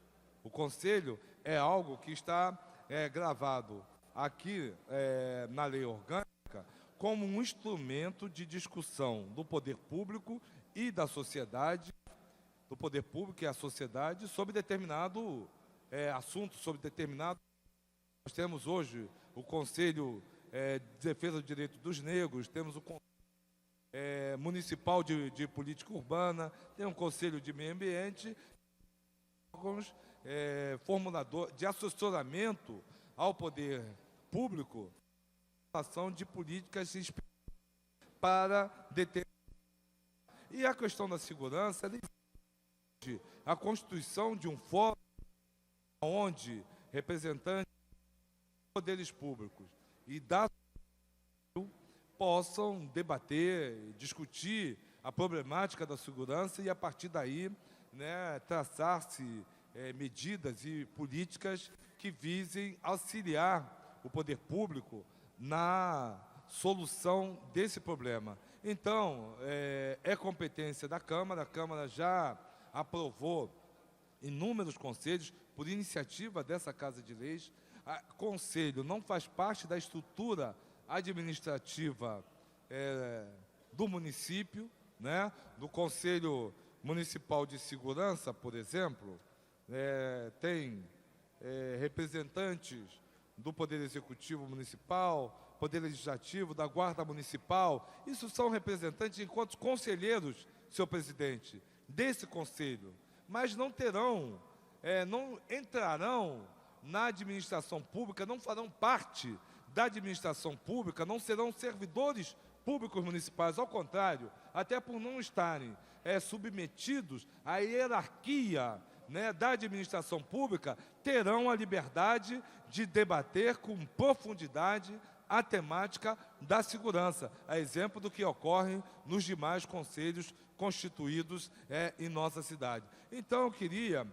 O Conselho é algo que está gravado aqui na lei orgânica como um instrumento de discussão do poder público e da sociedade, do poder público e a sociedade, sobre determinado assunto, sobre determinado... Nós temos hoje o Conselho de Defesa do Direito dos Negros, temos o Conselho Municipal de Política Urbana, tem um Conselho de Meio Ambiente, órgãos formulador de assessoramento ao poder público em relação de políticas para determinar. E a questão da segurança, ela exige a constituição de um fórum onde representantes dos poderes públicos e da possam debater, discutir a problemática da segurança e, a partir daí, né, traçar-se medidas e políticas que visem auxiliar o poder público na solução desse problema. Então, é competência da Câmara, a Câmara já aprovou inúmeros conselhos por iniciativa dessa Casa de Leis. O Conselho não faz parte da estrutura administrativa do município, né? Do Conselho Municipal de Segurança, por exemplo, tem representantes do Poder Executivo Municipal, Poder Legislativo, da Guarda Municipal. Isso são representantes enquanto conselheiros, senhor presidente, desse conselho, mas não terão, não entrarão na administração pública, não farão parte da administração pública, não serão servidores públicos municipais, ao contrário, até por não estarem submetidos à hierarquia, né, da administração pública, terão a liberdade de debater com profundidade a temática da segurança, a exemplo do que ocorre nos demais conselhos constituídos em nossa cidade. Então, eu queria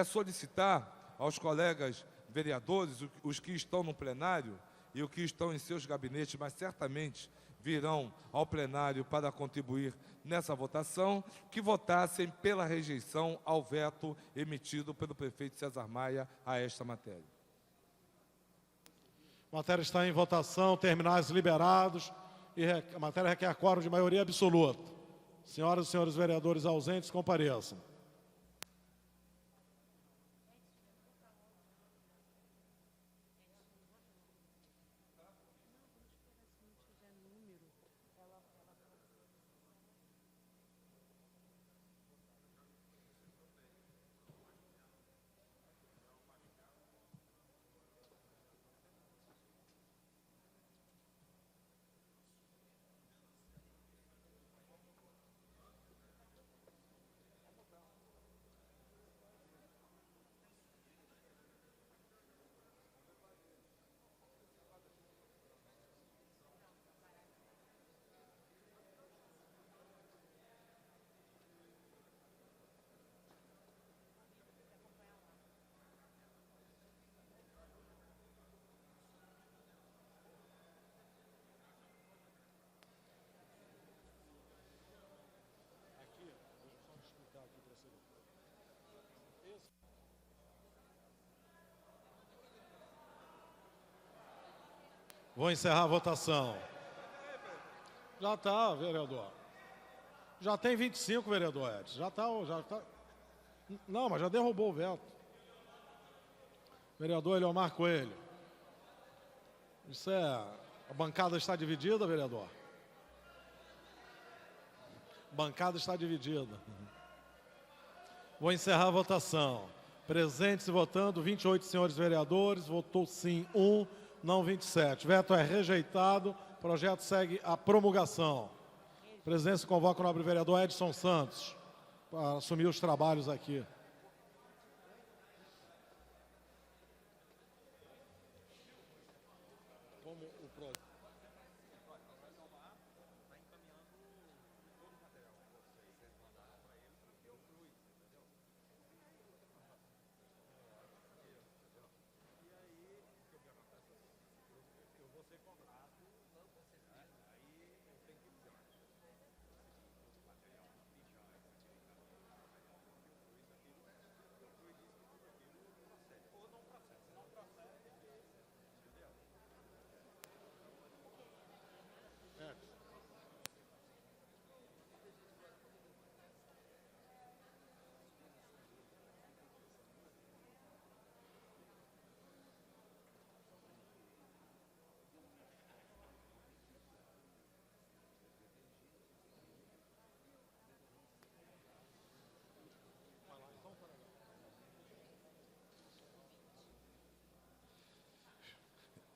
solicitar aos colegas vereadores, os que estão no plenário e os que estão em seus gabinetes, mas certamente virão ao plenário para contribuir nessa votação, que votassem pela rejeição ao veto emitido pelo prefeito César Maia a esta matéria. A matéria está em votação, terminais liberados e a matéria requer quórum de maioria absoluta. Senhoras e senhores vereadores ausentes, compareçam. Vou encerrar a votação. Já está, vereador. Já tem 25, vereador Edson. Já está. Não, mas já derrubou o veto. Vereador Eliomar Coelho. Isso a bancada está dividida, vereador? A bancada está dividida. Vou encerrar a votação. Presentes e votando, 28 senhores vereadores. Votou sim 1, não 27. Veto é rejeitado. Projeto segue a promulgação. Presidência convoca o nobre vereador Edson Santos para assumir os trabalhos aqui.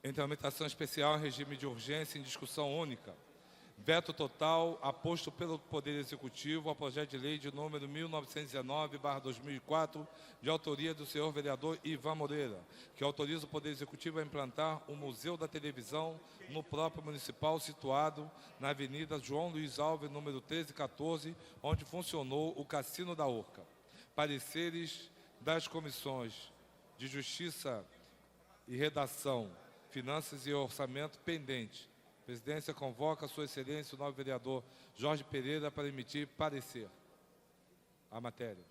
Em tramitação especial, em regime de urgência, em discussão única, Veto total aposto pelo Poder Executivo ao projeto de lei de número 1919/2004, de autoria do senhor vereador Ivan Moreira, que autoriza o Poder Executivo a implantar o Museu da Televisão no próprio municipal, situado na Avenida João Luiz Alves, número 1314, onde funcionou o Cassino da Urca. Pareceres das comissões de Justiça e Redação, Finanças e Orçamento pendente. A presidência convoca Sua Excelência, o novo vereador Jorge Pereira, para emitir parecer à matéria.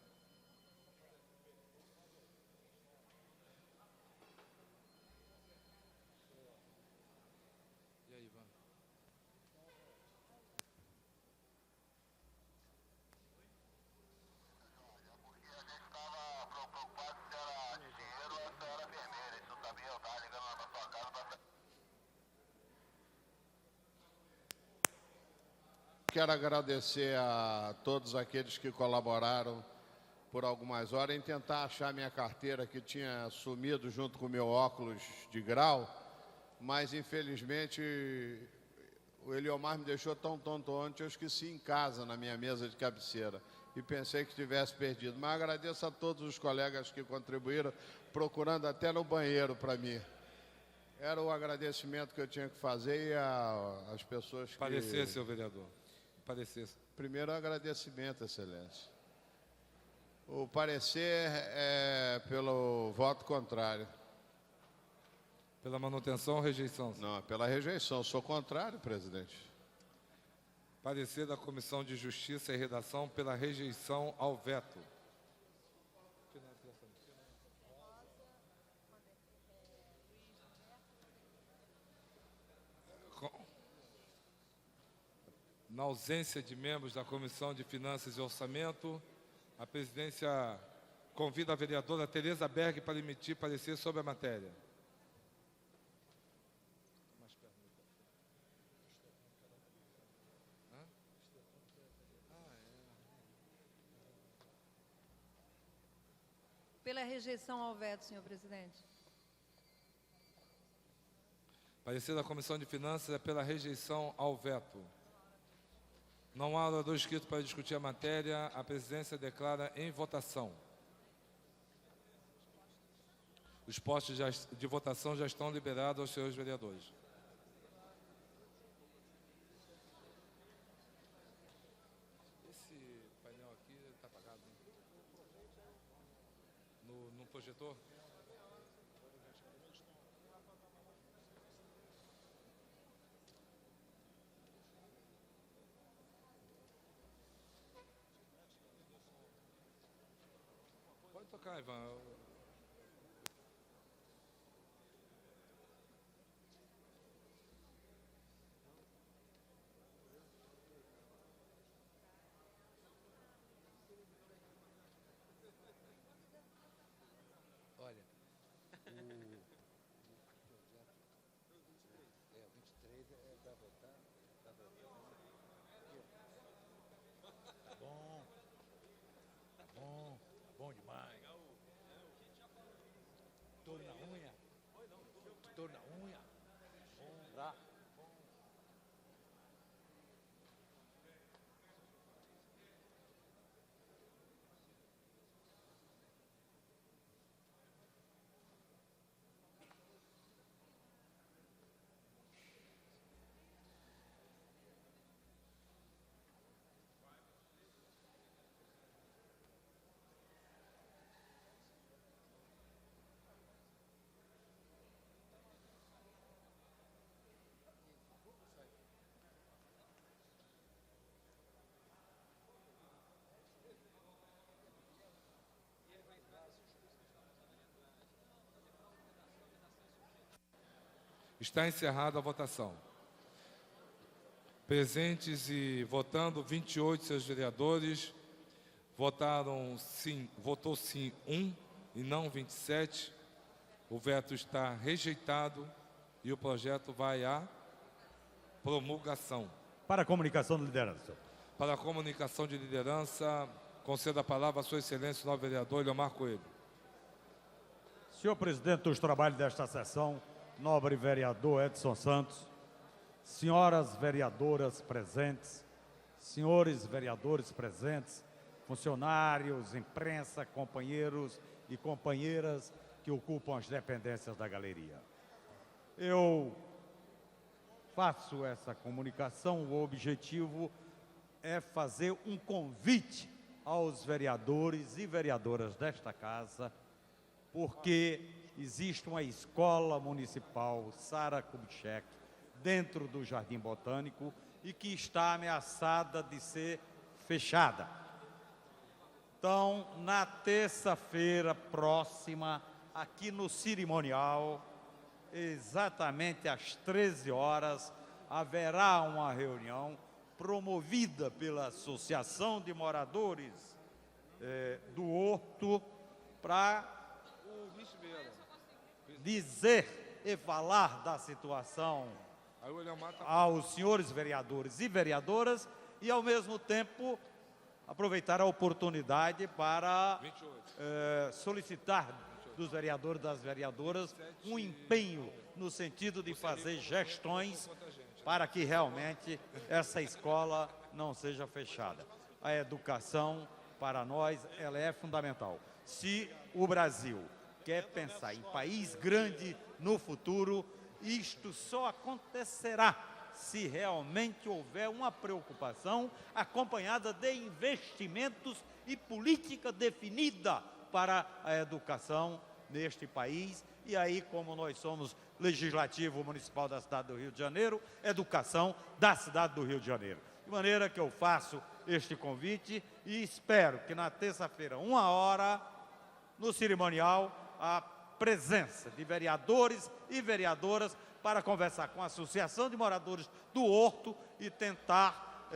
E aí, Ivan? Quero agradecer a todos aqueles que colaboraram por algumas horas em tentar achar minha carteira, que tinha sumido junto com o meu óculos de grau, mas infelizmente o Eliomar me deixou tão tonto ontem, eu esqueci em casa, na minha mesa de cabeceira, e pensei que tivesse perdido. Mas agradeço a todos os colegas que contribuíram, procurando até no banheiro para mim. Era o agradecimento que eu tinha que fazer e às pessoas que... Parecer, senhor vereador. Parecer. Primeiro, agradecimento, Excelência. O parecer é pelo voto contrário. Pela manutenção ou rejeição? Não, é pela rejeição. Sou contrário, presidente. Parecer da Comissão de Justiça e Redação pela rejeição ao veto. Na ausência de membros da Comissão de Finanças e Orçamento, a presidência convida a vereadora Tereza Berg para emitir parecer sobre a matéria. Pela rejeição ao veto, senhor presidente. Parecer da Comissão de Finanças é pela rejeição ao veto. Não há orador inscrito para discutir a matéria. A presidência declara em votação. Os postos de votação já estão liberados aos senhores vereadores. Esse painel aqui está apagado, né? No projetor? Pode tocar, Ivan. Olha, o projeto 23 é para votar. Tá bom. Tá bom. Tá bom demais. Touro na unha. Touro na unha. Bom, tá. Está encerrada a votação. Presentes e votando 28 seus vereadores, votou sim 1 e não 27. O veto está rejeitado e o projeto vai à promulgação. Para a comunicação de liderança. Para a comunicação de liderança, conceda a palavra a Sua Excelência, o novo vereador Eliomar Coelho. Senhor presidente dos trabalhos desta sessão, nobre vereador Edson Santos, senhoras vereadoras presentes, senhores vereadores presentes, funcionários, imprensa, companheiros e companheiras que ocupam as dependências da galeria. Eu faço essa comunicação, o objetivo é fazer um convite aos vereadores e vereadoras desta casa, porque existe uma escola municipal, Sara Kubitschek, dentro do Jardim Botânico e que está ameaçada de ser fechada. Então, na terça-feira próxima, aqui no cerimonial, exatamente às 13 horas, haverá uma reunião promovida pela Associação de Moradores do Horto para dizer e falar da situação aos senhores vereadores e vereadoras e, ao mesmo tempo, aproveitar a oportunidade para solicitar dos vereadores e das vereadoras um empenho no sentido de fazer gestões para que realmente essa escola não seja fechada. A educação, para nós, ela é fundamental. Se o Brasil quer pensar em país grande no futuro, isto só acontecerá se realmente houver uma preocupação acompanhada de investimentos e política definida para a educação neste país. E aí, como nós somos Legislativo Municipal da cidade do Rio de Janeiro, educação da cidade do Rio de Janeiro. De maneira que eu faço este convite e espero que na terça-feira, 13h, no cerimonial, a presença de vereadores e vereadoras para conversar com a Associação de Moradores do Horto e tentar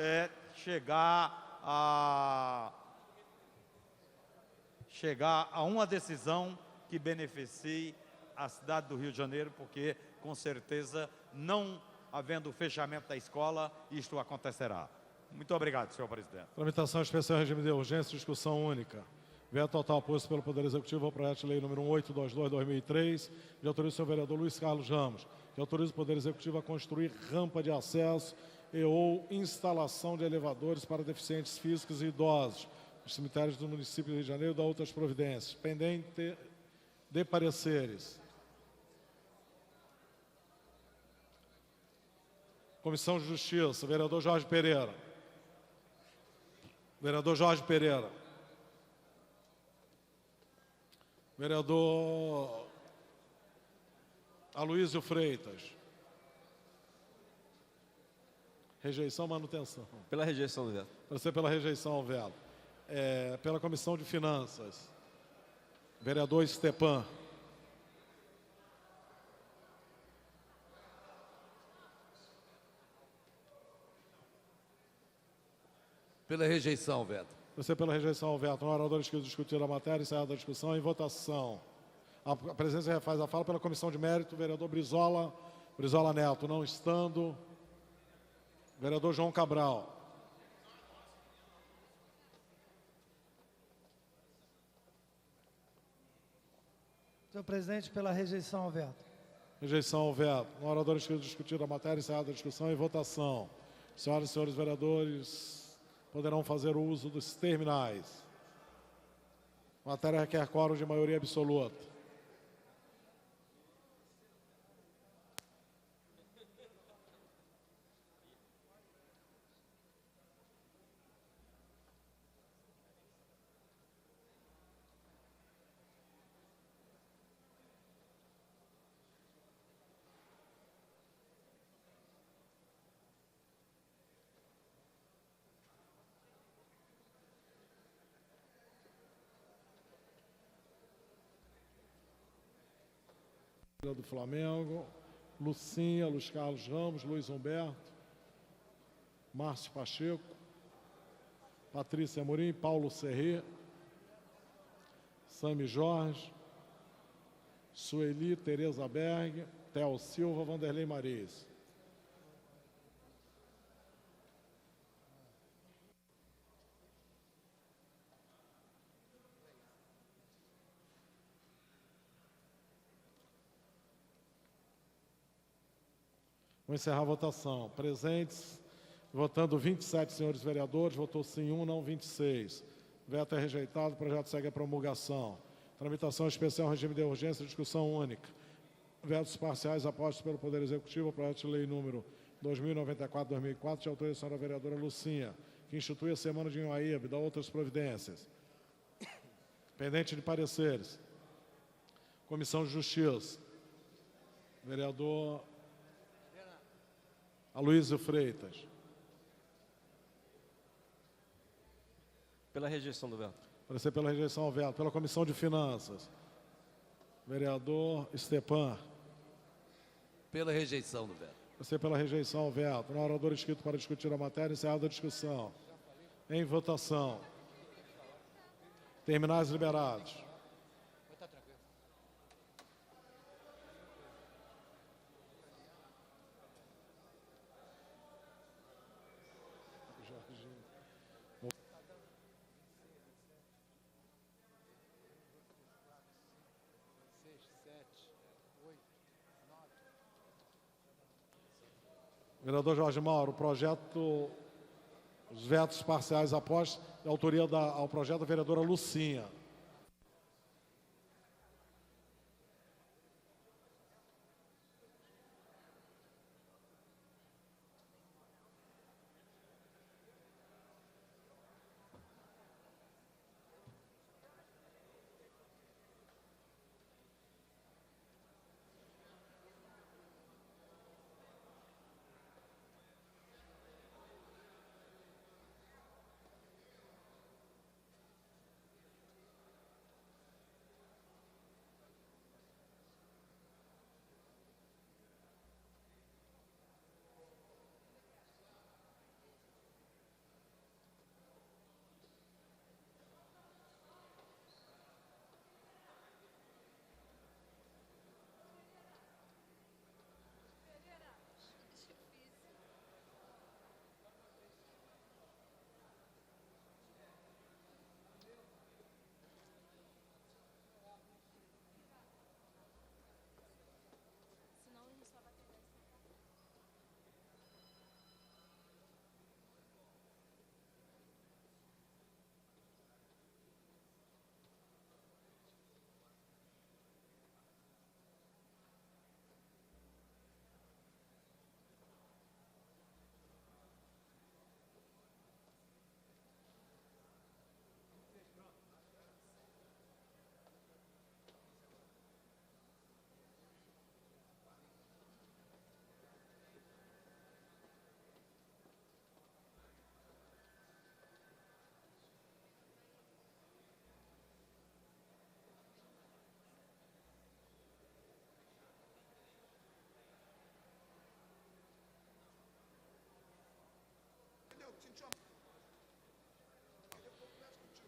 chegar a uma decisão que beneficie a cidade do Rio de Janeiro, porque, com certeza, não havendo o fechamento da escola, isto acontecerá. Muito obrigado, senhor presidente. Tramitação especial, regime de urgência, discussão única. Veto total posto pelo Poder Executivo ao projeto de lei número 1822/2003, de autoria do senhor vereador Luiz Carlos Ramos, que autoriza o Poder Executivo a construir rampa de acesso e ou instalação de elevadores para deficientes físicos e idosos nos cemitérios do município do Rio de Janeiro e da outras providências. Pendente de pareceres. Comissão de Justiça, vereador Jorge Pereira. Vereador Jorge Pereira. Vereador Aloysio Freitas. Rejeição, manutenção. Pela rejeição do veto. Você pela rejeição ao veto. Pela Comissão de Finanças. Vereador Stepan. Pela rejeição, veto. Você pela rejeição ao veto. No orador inscrito discutir a matéria, encerrada a discussão, em votação. A presença refaz a fala pela Comissão de Mérito, vereador Brizola Neto, não estando. Vereador João Cabral. Senhor presidente, pela rejeição ao veto. Rejeição ao veto. No orador inscrito discutir a matéria, encerrada a discussão, em votação. Senhoras e senhores vereadores poderão fazer o uso dos terminais. A matéria requer quórum de maioria absoluta. Do Flamengo, Lucinha, Luiz Carlos Ramos, Luiz Humberto, Márcio Pacheco, Patrícia Amorim, Paulo Serrê, Sami Jorge, Sueli, Tereza Berg, Theo Silva, Vanderlei Mariz. Vou encerrar a votação. Presentes, votando 27 senhores vereadores, votou sim 1, não 26. Veto é rejeitado, o projeto segue a promulgação. Tramitação especial, regime de urgência, discussão única. Vetos parciais apostos pelo Poder Executivo, projeto de lei número 2094-2004, de autoria da senhora vereadora Lucinha, que institui a Semana de Inhoaíba e dá outras providências. Pendente de pareceres. Comissão de Justiça. Vereador Aloysio Freitas. Pela rejeição do veto. Parecer pela rejeição ao veto. Pela Comissão de Finanças. Vereador Stepan. Pela rejeição do veto. Parecer pela rejeição ao veto. No orador inscrito para discutir a matéria, encerrada a discussão. Em votação. Terminais liberados. Vereador Jorge Mauro, o projeto, os vetos parciais após a autoria ao projeto da vereadora Lucinha.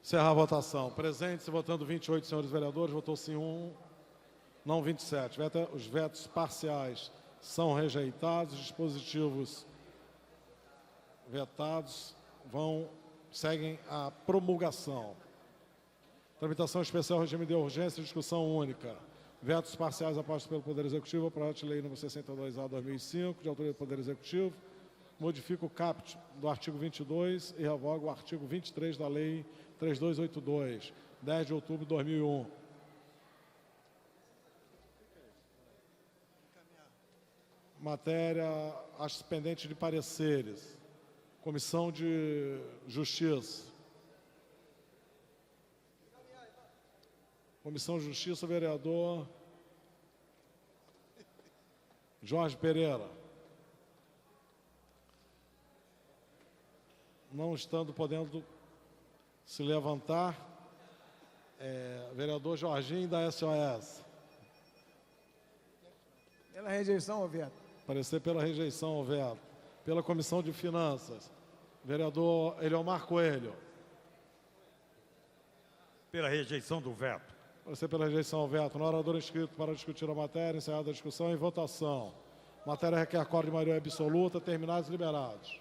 Encerrar a votação. Presentes, votando 28 senhores vereadores, votou sim 1, não 27. Os vetos parciais são rejeitados, os dispositivos vetados seguem a promulgação. Tramitação especial, regime de urgência, discussão única. Vetos parciais apostos pelo Poder Executivo, o projeto de lei número 62A/2005, de autoria do Poder Executivo, modifica o caput do artigo 22 e revoga o artigo 23 da Lei 3282, 10 de outubro de 2001. Matéria pendente de pareceres. Comissão de Justiça. Comissão de Justiça, vereador Jorge Pereira. Não estando podendo se levantar, vereador Jorginho da SOS. Pela rejeição ao veto. Parecer pela rejeição ao veto. Pela Comissão de Finanças, vereador Eliomar Coelho. Pela rejeição do veto. Parecer pela rejeição ao veto. No orador inscrito para discutir a matéria, encerrada a discussão, em votação. Matéria requer acordo de maioria absoluta, terminados e liberados.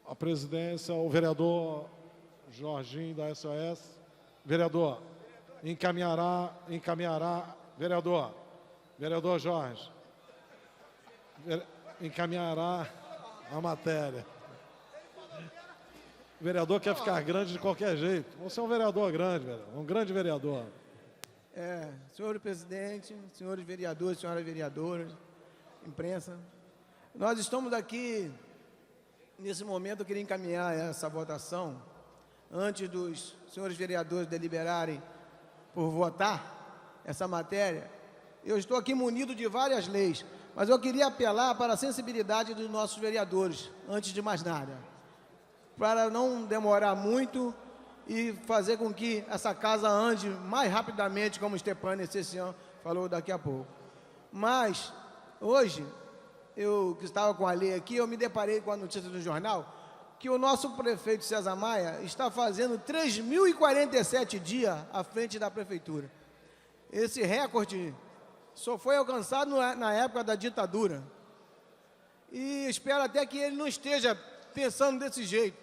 A presidência, o vereador Jorginho da SOS. Vereador, encaminhará, vereador, Vereador Jorge, encaminhará a matéria. O vereador quer ficar grande de qualquer jeito. Você é um vereador grande, um grande vereador. Senhor presidente, senhores vereadores, senhoras vereadoras, imprensa, nós estamos aqui, nesse momento, eu queria encaminhar essa votação, antes dos senhores vereadores deliberarem por votar essa matéria. Eu estou aqui munido de várias leis, mas eu queria apelar para a sensibilidade dos nossos vereadores, antes de mais nada, para não demorar muito e fazer com que essa casa ande mais rapidamente, como o Stepane Essessian falou daqui a pouco. Mas, hoje, eu que estava com a lei aqui, eu me deparei com a notícia do jornal que o nosso prefeito César Maia está fazendo 3.047 dias à frente da prefeitura. Esse recorde só foi alcançado na época da ditadura. E espero até que ele não esteja pensando desse jeito,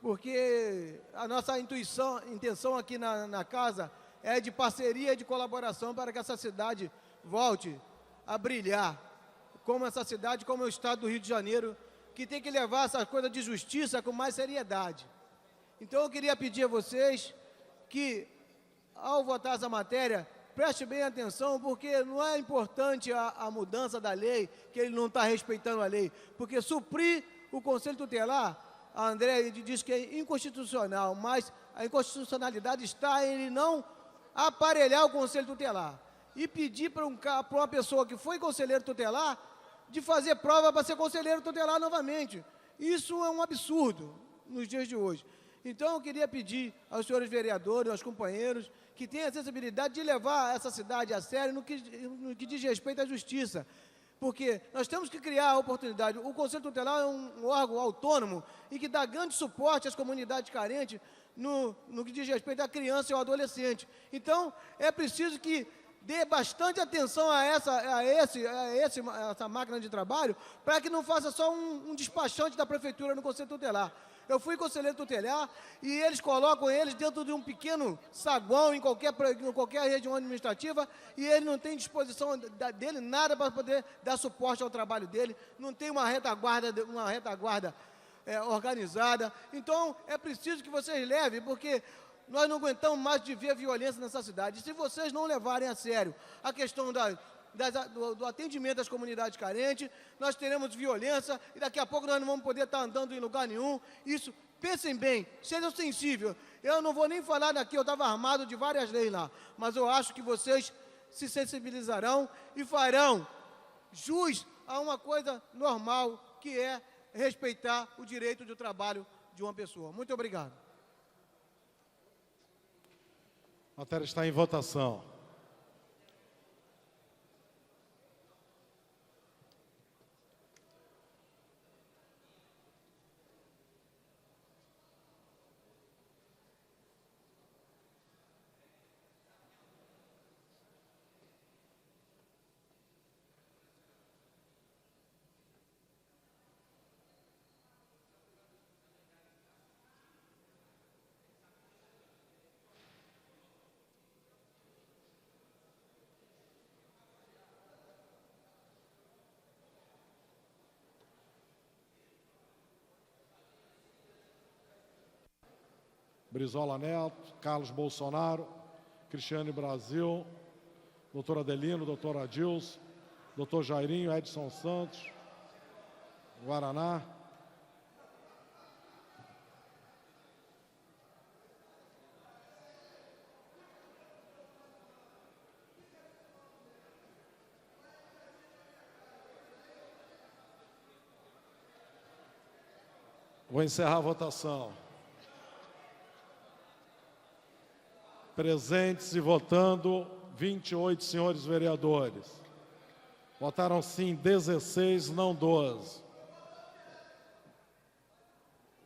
porque a nossa intenção aqui na casa é de parceria e de colaboração para que essa cidade volte a brilhar, como essa cidade, como o estado do Rio de Janeiro, que tem que levar essa coisa de justiça com mais seriedade. Então eu queria pedir a vocês que, ao votar essa matéria, preste bem atenção, porque não é importante a mudança da lei, que ele não está respeitando a lei, porque suprir o Conselho Tutelar, a André diz que é inconstitucional, mas a inconstitucionalidade está em ele não aparelhar o Conselho Tutelar e pedir para uma pessoa que foi conselheiro tutelar de fazer prova para ser conselheiro tutelar novamente. Isso é um absurdo nos dias de hoje. Então, eu queria pedir aos senhores vereadores, aos companheiros, que tenham a sensibilidade de levar essa cidade a sério no que diz respeito à justiça. Porque nós temos que criar a oportunidade. O Conselho Tutelar é um órgão autônomo e que dá grande suporte às comunidades carentes no que diz respeito à criança e ao adolescente. Então, é preciso que dê bastante atenção a essa máquina de trabalho, para que não faça só um despachante da prefeitura no Conselho Tutelar. Eu fui conselheiro tutelar e eles colocam eles dentro de um pequeno saguão em qualquer região administrativa e ele não tem disposição dele nada para poder dar suporte ao trabalho dele, não tem uma retaguarda organizada. Então, é preciso que vocês levem, porque nós não aguentamos mais de ver violência nessa cidade. E se vocês não levarem a sério a questão do atendimento às comunidades carentes, nós teremos violência e daqui a pouco nós não vamos poder estar andando em lugar nenhum. Isso, pensem bem, sejam sensíveis. Eu não vou nem falar daqui, eu estava armado de várias leis lá, mas eu acho que vocês se sensibilizarão e farão jus a uma coisa normal, que é respeitar o direito de trabalho de uma pessoa. Muito obrigado. A matéria está em votação. Brizola Neto, Carlos Bolsonaro, Cristiane Brasil, doutor Adelino, doutor Adilson, doutor Jairinho, Edson Santos, Guaraná. Vou encerrar a votação. Presentes e votando, 28 senhores vereadores. Votaram sim 16, não 12.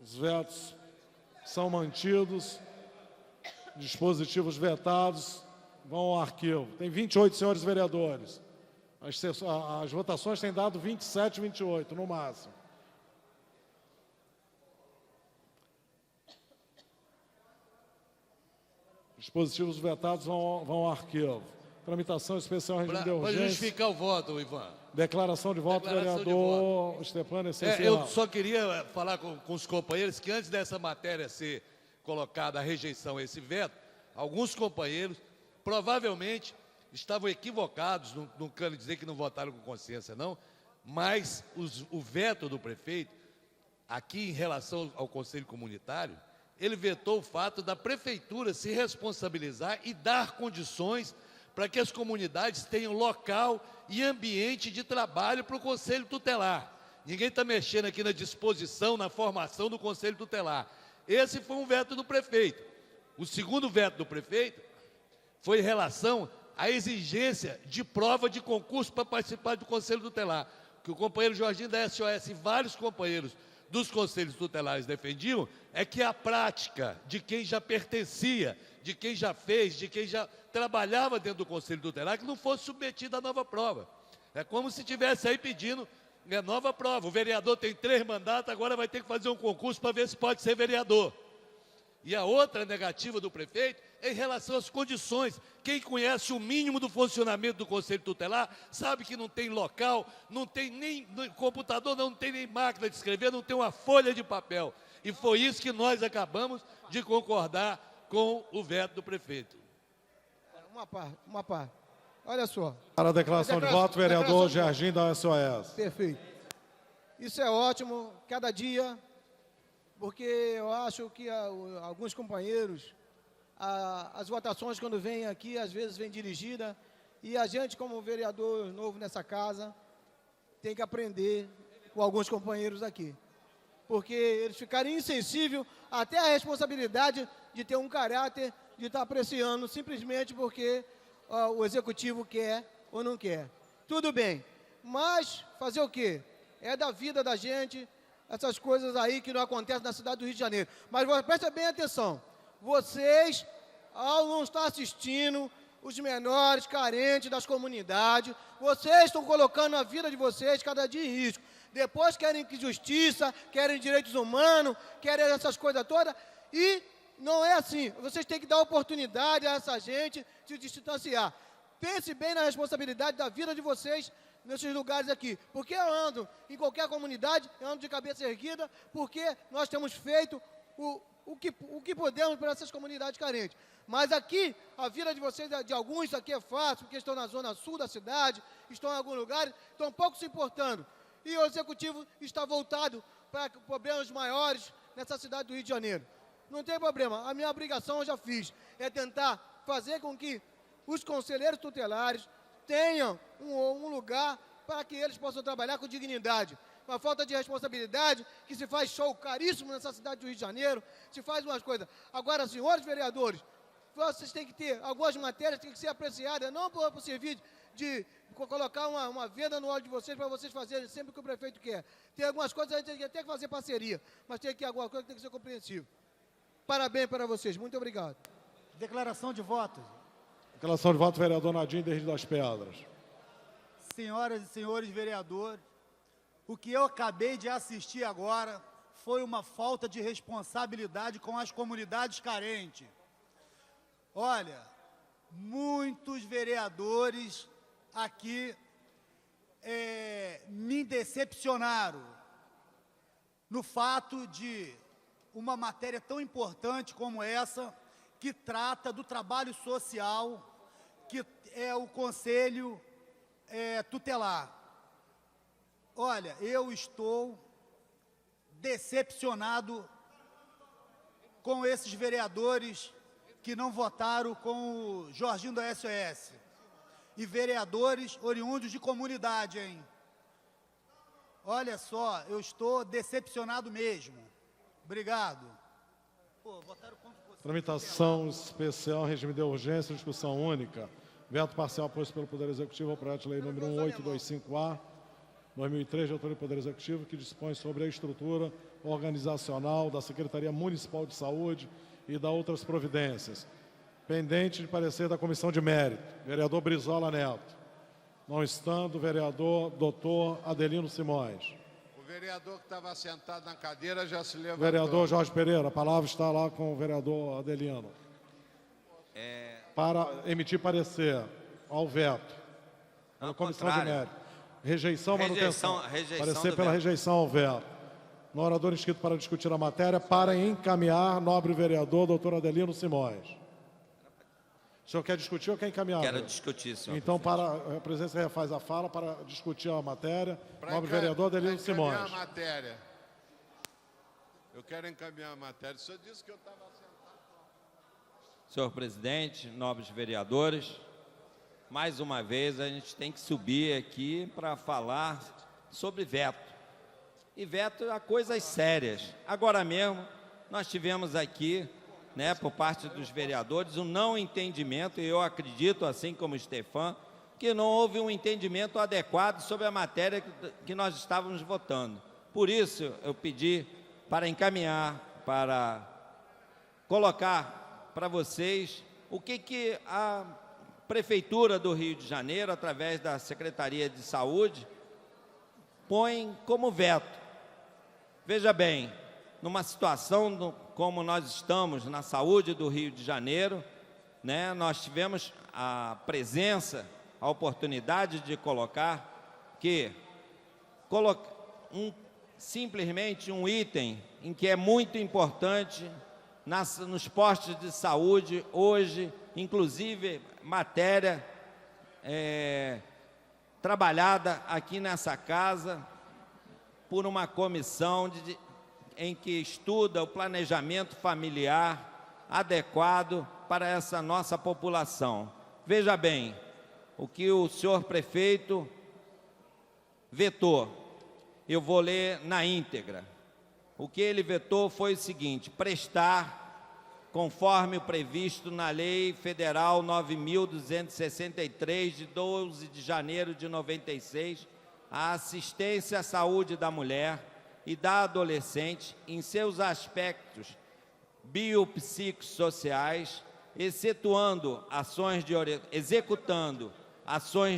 Os vetos são mantidos, dispositivos vetados vão ao arquivo. Tem 28 senhores vereadores. As votações têm dado 27, 28, no máximo. Dispositivos vetados vão ao arquivo. Tramitação especial, regime de Para urgência. justificar o voto, Ivan. Declaração de voto, Declaração de vereador Stefano Essencial. Eu só queria falar com os companheiros que antes dessa matéria ser colocada a rejeição a esse veto, alguns companheiros provavelmente estavam equivocados, não quero dizer que não votaram com consciência não, mas o veto do prefeito, aqui em relação ao Conselho Comunitário, ele vetou o fato da prefeitura se responsabilizar e dar condições para que as comunidades tenham local e ambiente de trabalho para o Conselho Tutelar. Ninguém está mexendo aqui na disposição, na formação do Conselho Tutelar. Esse foi um veto do prefeito. O segundo veto do prefeito foi em relação à exigência de prova de concurso para participar do Conselho Tutelar, que o companheiro Jorginho da SOS e vários companheiros dos Conselhos Tutelares defendiam, é que a prática de quem já pertencia, de quem já fez, de quem já trabalhava dentro do Conselho Tutelar, que não fosse submetido à nova prova. É como se estivesse aí pedindo nova prova. O vereador tem 3 mandatos, agora vai ter que fazer um concurso para ver se pode ser vereador. E a outra negativa do prefeito é em relação às condições. Quem conhece o mínimo do funcionamento do Conselho Tutelar sabe que não tem local, não tem nem computador, não tem nem máquina de escrever, não tem uma folha de papel. E foi isso que nós acabamos de concordar com o veto do prefeito. Uma parte. Olha só. Para a declaração de voto, vereador Jorginho da SOS. Perfeito. Isso é ótimo, cada dia, porque eu acho que alguns companheiros, as votações quando vêm aqui, às vezes vêm dirigida, e a gente, como vereador novo nessa casa, tem que aprender com alguns companheiros aqui. Porque eles ficaram insensíveis até a responsabilidade de ter um caráter de estar apreciando simplesmente porque o executivo quer ou não quer. Tudo bem, mas fazer o quê? É da vida da gente, essas coisas aí que não acontecem na cidade do Rio de Janeiro. Mas presta bem atenção, vocês, ao não estar assistindo os menores, carentes das comunidades, vocês estão colocando a vida de vocês cada dia em risco. Depois querem justiça, querem direitos humanos, querem essas coisas todas, e não é assim. Vocês têm que dar oportunidade a essa gente de se distanciar. Pense bem na responsabilidade da vida de vocês nesses lugares aqui. Porque eu ando em qualquer comunidade, eu ando de cabeça erguida, porque nós temos feito o que podemos para essas comunidades carentes. Mas aqui, a vida de vocês, de alguns aqui é fácil, porque estão na zona sul da cidade, estão em algum lugar, estão pouco se importando. E o executivo está voltado para problemas maiores nessa cidade do Rio de Janeiro. Não tem problema, a minha obrigação eu já fiz, é tentar fazer com que os conselheiros tutelares tenham um lugar para que eles possam trabalhar com dignidade. Uma falta de responsabilidade, que se faz show caríssimo nessa cidade do Rio de Janeiro, se faz umas coisas. Agora, senhores vereadores, vocês têm que ter, algumas matérias têm que ser apreciadas, não por servir de colocar uma venda no olho de vocês para vocês fazerem sempre o que o prefeito quer. Tem algumas coisas, a gente tem até que fazer parceria, mas tem que alguma coisa que tem que ser compreensível. Parabéns para vocês, muito obrigado. Declaração de voto. Declaração de voto, vereador Nadim, de Rio das Pedras. Senhoras e senhores vereadores, o que eu acabei de assistir agora foi uma falta de responsabilidade com as comunidades carentes. Olha, muitos vereadores aqui me decepcionaram no fato de uma matéria tão importante como essa, que trata do trabalho social, que é o Conselho Tutelar. Olha, eu estou decepcionado com esses vereadores que não votaram com o Jorginho da SOS. E vereadores oriundos de comunidade, hein? Olha só, eu estou decepcionado mesmo. Obrigado. Pô, votaram contra você. Tramitação especial, regime de urgência, discussão única. Veto parcial posto pelo Poder Executivo ao projeto de lei número 1825A, 2003, de autoria do Poder Executivo, que dispõe sobre a estrutura organizacional da Secretaria Municipal de Saúde e da outras providências. Pendente de parecer da Comissão de Mérito, vereador Brizola Neto. Não estando, vereador doutor Adelino Simões. O vereador que estava sentado na cadeira já se levantou. Vereador Jorge Pereira, a palavra está lá com o vereador Adelino. Para emitir parecer. ao veto. Na comissão de contrário. mérito. Rejeição, manutenção. Rejeição Parecer do pela veto. rejeição ao veto. No orador inscrito para discutir a matéria, para encaminhar, nobre vereador, doutor Adelino Simões. O senhor quer discutir ou quer encaminhar? Quero discutir, senhor Então, a presidência refaz a fala para discutir a matéria. Pra Nobre vereador Adelino Simões. encaminhar a matéria. Eu quero encaminhar a matéria. O senhor disse que eu estava sentado. Senhor presidente, nobres vereadores, mais uma vez a gente tem que subir aqui para falar sobre veto. E veto a coisas sérias. Agora mesmo, nós tivemos aqui, né, por parte dos vereadores, um não entendimento, e eu acredito, assim como o Stefan, que não houve um entendimento adequado sobre a matéria que nós estávamos votando. Por isso, eu pedi para encaminhar, para colocar para vocês o que a Prefeitura do Rio de Janeiro, através da Secretaria de Saúde, põe como veto. Veja bem, numa situação como nós estamos na saúde do Rio de Janeiro, né, nós tivemos a presença, a oportunidade de colocar que simplesmente um item em que é muito importante nos postos de saúde hoje, inclusive matéria trabalhada aqui nessa casa por uma comissão em que estuda o planejamento familiar adequado para essa nossa população. Veja bem, o que o senhor prefeito vetou, eu vou ler na íntegra. O que ele vetou foi o seguinte: prestar, conforme o previsto na Lei Federal 9.263, de 12 de janeiro de 96, a assistência à saúde da mulher e da adolescente em seus aspectos biopsicossociais, executando ações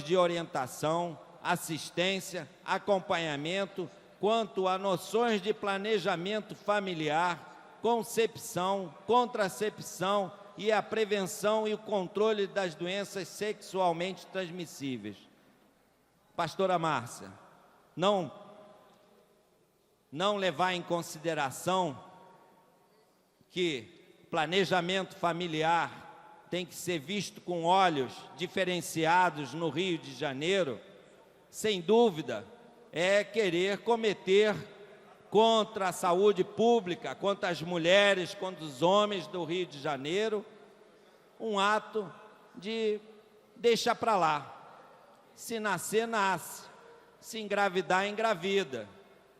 de orientação, assistência, acompanhamento quanto a noções de planejamento familiar, concepção, contracepção e a prevenção e o controle das doenças sexualmente transmissíveis. Pastora Márcia, não levar em consideração que planejamento familiar tem que ser visto com olhos diferenciados no Rio de Janeiro, sem dúvida, é querer cometer contra a saúde pública, contra as mulheres, contra os homens do Rio de Janeiro, um ato de deixa para lá. Se nascer, nasce. Se engravidar, engravida.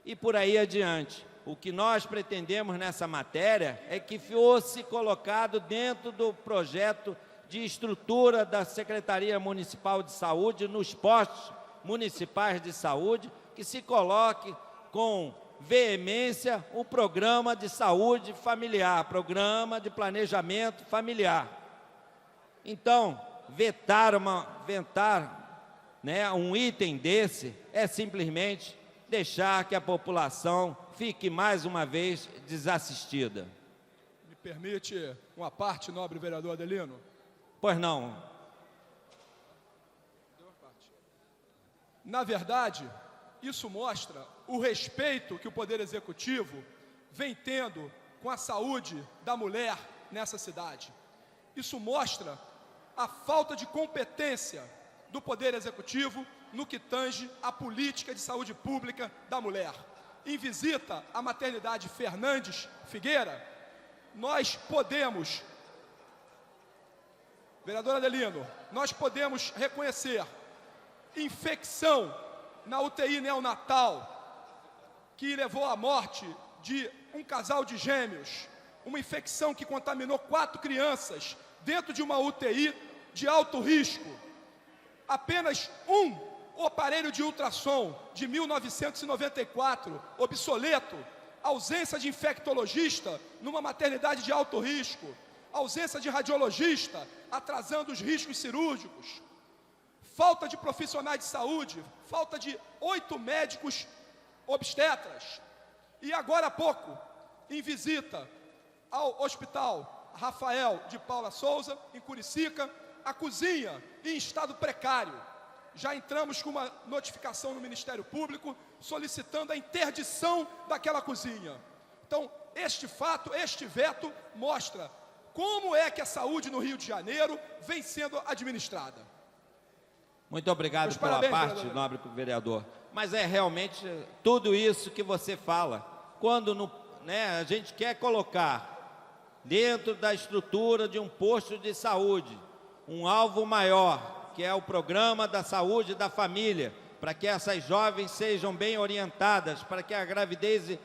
E por aí adiante. O que nós pretendemos nessa matéria é que fosse colocado dentro do projeto de estrutura da Secretaria Municipal de Saúde, nos postos municipais de saúde, que se coloque com veemência o programa de saúde familiar, programa de planejamento familiar. Então, vetar um item desse é simplesmente deixar que a população fique mais uma vez desassistida. Me permite uma parte, nobre vereador Adelino? Pois não. Na verdade, isso mostra o respeito que o Poder Executivo vem tendo com a saúde da mulher nessa cidade. Isso mostra a falta de competência do Poder Executivo no que tange à política de saúde pública da mulher. Em visita à maternidade Fernandes Figueira, nós podemos, vereador Adelino, nós podemos reconhecer infecção na UTI neonatal, que levou à morte de um casal de gêmeos, uma infecção que contaminou 4 crianças dentro de uma UTI de alto risco. Apenas o aparelho de ultrassom de 1994, obsoleto, ausência de infectologista numa maternidade de alto risco, ausência de radiologista, atrasando os riscos cirúrgicos, falta de profissionais de saúde, falta de 8 médicos obstetras. E agora há pouco, em visita ao Hospital Rafael de Paula Souza, em Curicica, a cozinha em estado precário. Já entramos com uma notificação no Ministério Público solicitando a interdição daquela cozinha. Então, este fato, este veto mostra como é que a saúde no Rio de Janeiro vem sendo administrada. Muito obrigado Meus pela parabéns, parte, vereador. nobre vereador. Mas é realmente tudo isso que você fala. Quando a gente quer colocar dentro da estrutura de um posto de saúde um alvo maior, que é o programa da saúde da família, para que essas jovens sejam bem orientadas, para que a gravidez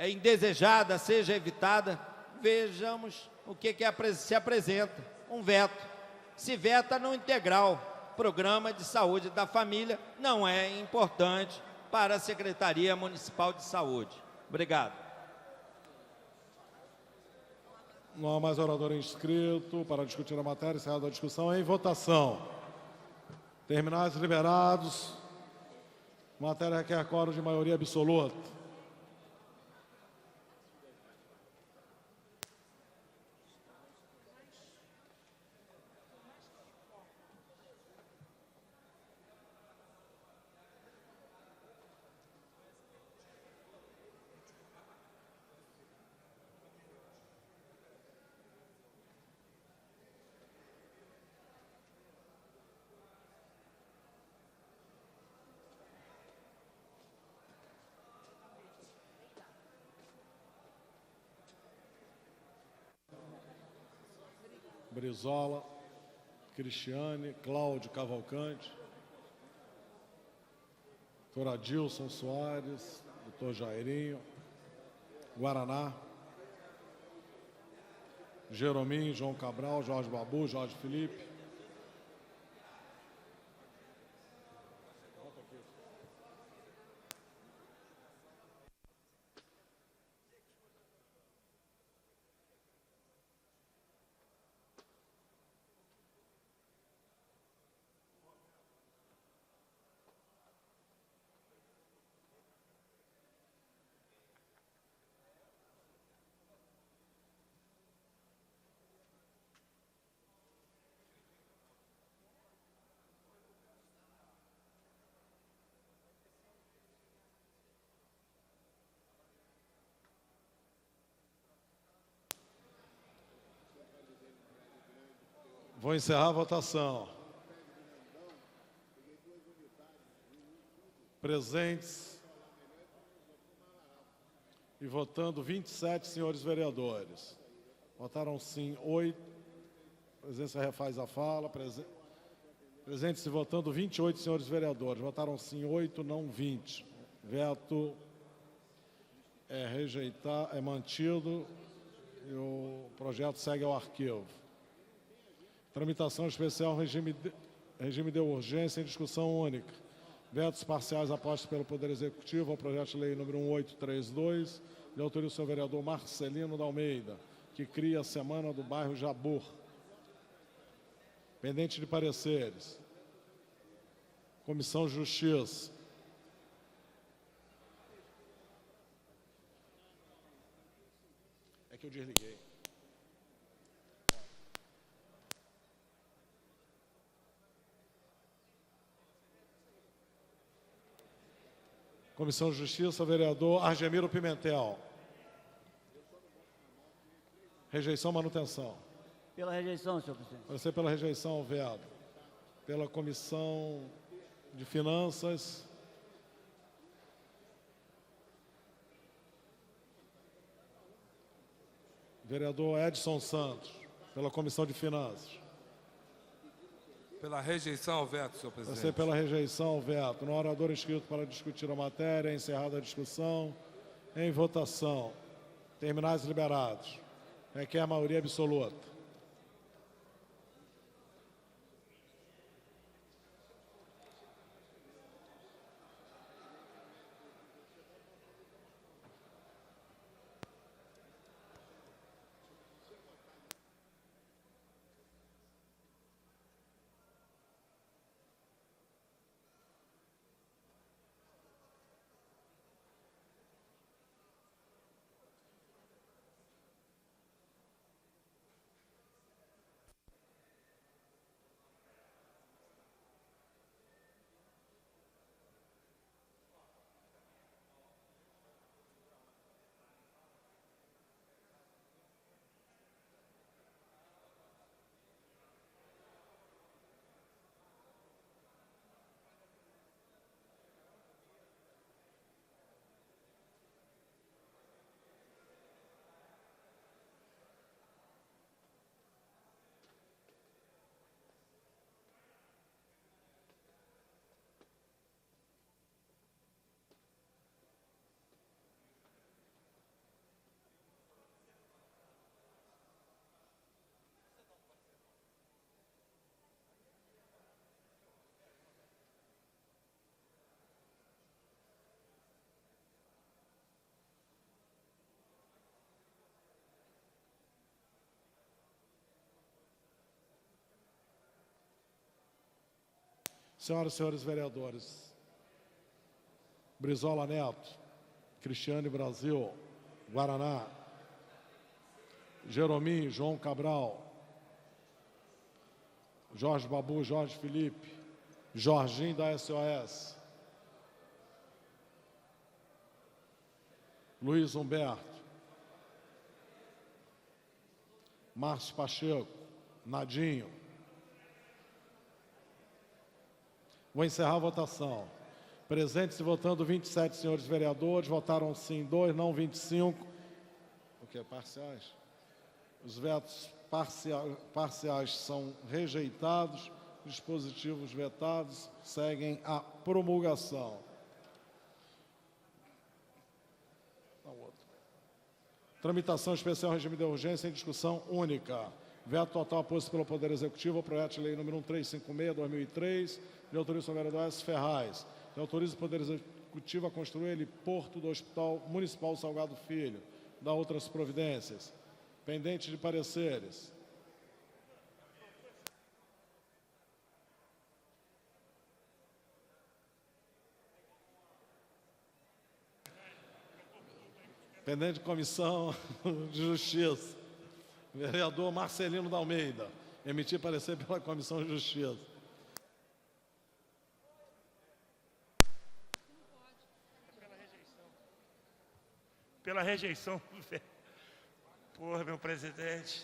indesejada seja evitada, vejamos o que se apresenta, um veto. Se veta no integral, programa de saúde da família não é importante para a Secretaria Municipal de Saúde. Obrigado. Não há mais orador inscrito para discutir a matéria. Encerrada a discussão, em votação. Terminais liberados. Matéria requer quórum de maioria absoluta. Brizola, Cristiane, Cláudio Cavalcante, doutor Adilson Soares, doutor Jairinho, Guaraná, Jerominho, João Cabral, Jorge Babu, Jorge Felipe. Vou encerrar a votação. Presentes e votando 27 senhores vereadores. Votaram sim 8. A presidência refaz a fala. Presentes e votando 28 senhores vereadores. Votaram sim 8, não 20. Veto é mantido e o projeto segue ao arquivo. Tramitação especial, regime de urgência em discussão única. Vetos parciais apostos pelo Poder Executivo ao projeto de lei número 1832, de autoria do senhor vereador Marcelino da Almeida, que cria a Semana do Bairro Jabur. Pendente de pareceres. Comissão de Justiça. É que eu desliguei. Comissão de Justiça, vereador Argemiro Pimentel. Rejeição, manutenção. Pela rejeição, senhor presidente. Vai ser pela rejeição, vereador. Pela Comissão de Finanças. Vereador Edson Santos, pela Comissão de Finanças. Pela rejeição ao veto, senhor Vai presidente. ser pela rejeição ao veto. No orador inscrito para discutir a matéria, encerrada a discussão, em votação. Terminais liberados. Requer a maioria absoluta. Senhoras e senhores vereadores, Brizola Neto, Cristiane Brasil, Guaraná, Jerominho, João Cabral, Jorge Babu, Jorge Felipe, Jorginho da SOS, Luiz Humberto, Márcio Pacheco, Nadinho. Vou encerrar a votação. Presentes e votando 27 senhores vereadores, votaram sim 2, não 25. O que? Parciais? Os vetos parciais são rejeitados, dispositivos vetados seguem a promulgação. Tramitação especial regime de urgência em discussão única. Veto total posto pelo Poder Executivo ao projeto de lei número 1356/2003, de autoria do vereador S. Ferraz, que autoriza o Poder Executivo a construir heliporto do Hospital Municipal Salgado Filho, da outras providências. Pendente de pareceres. Pendente de Comissão de Justiça. Vereador Marcelino da Almeida. Emitir parecer pela Comissão de Justiça. Pela rejeição. Porra, meu presidente.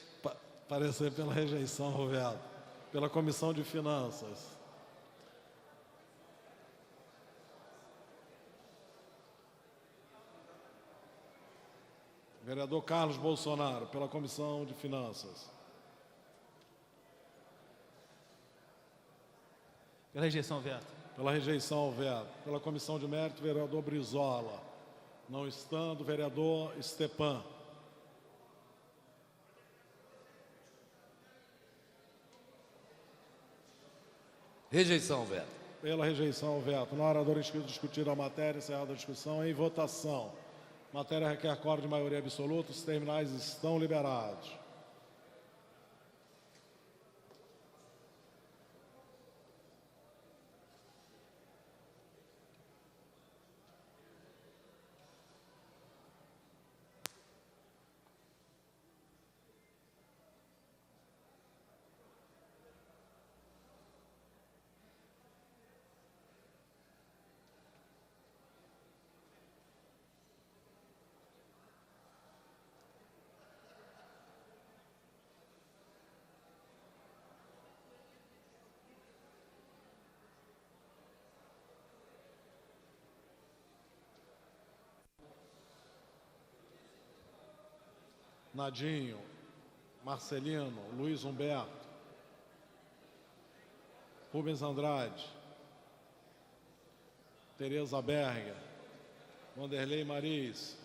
Parecer pela rejeição, Roberto. Pela Comissão de Finanças. Vereador Carlos Bolsonaro, pela Comissão de Finanças. Pela rejeição, veto. Pela rejeição ao veto. Pela Comissão de Mérito, vereador Brizola. Não estando, vereador Stepan. Rejeição, veto. Pela rejeição ao veto. No orador inscrito discutir a matéria, encerrada a discussão, em votação. Matéria requer quórum de maioria absoluta, os terminais estão liberados. Nadinho, Marcelino, Luiz Humberto, Rubens Andrade, Tereza Berger, Vanderlei Mariz,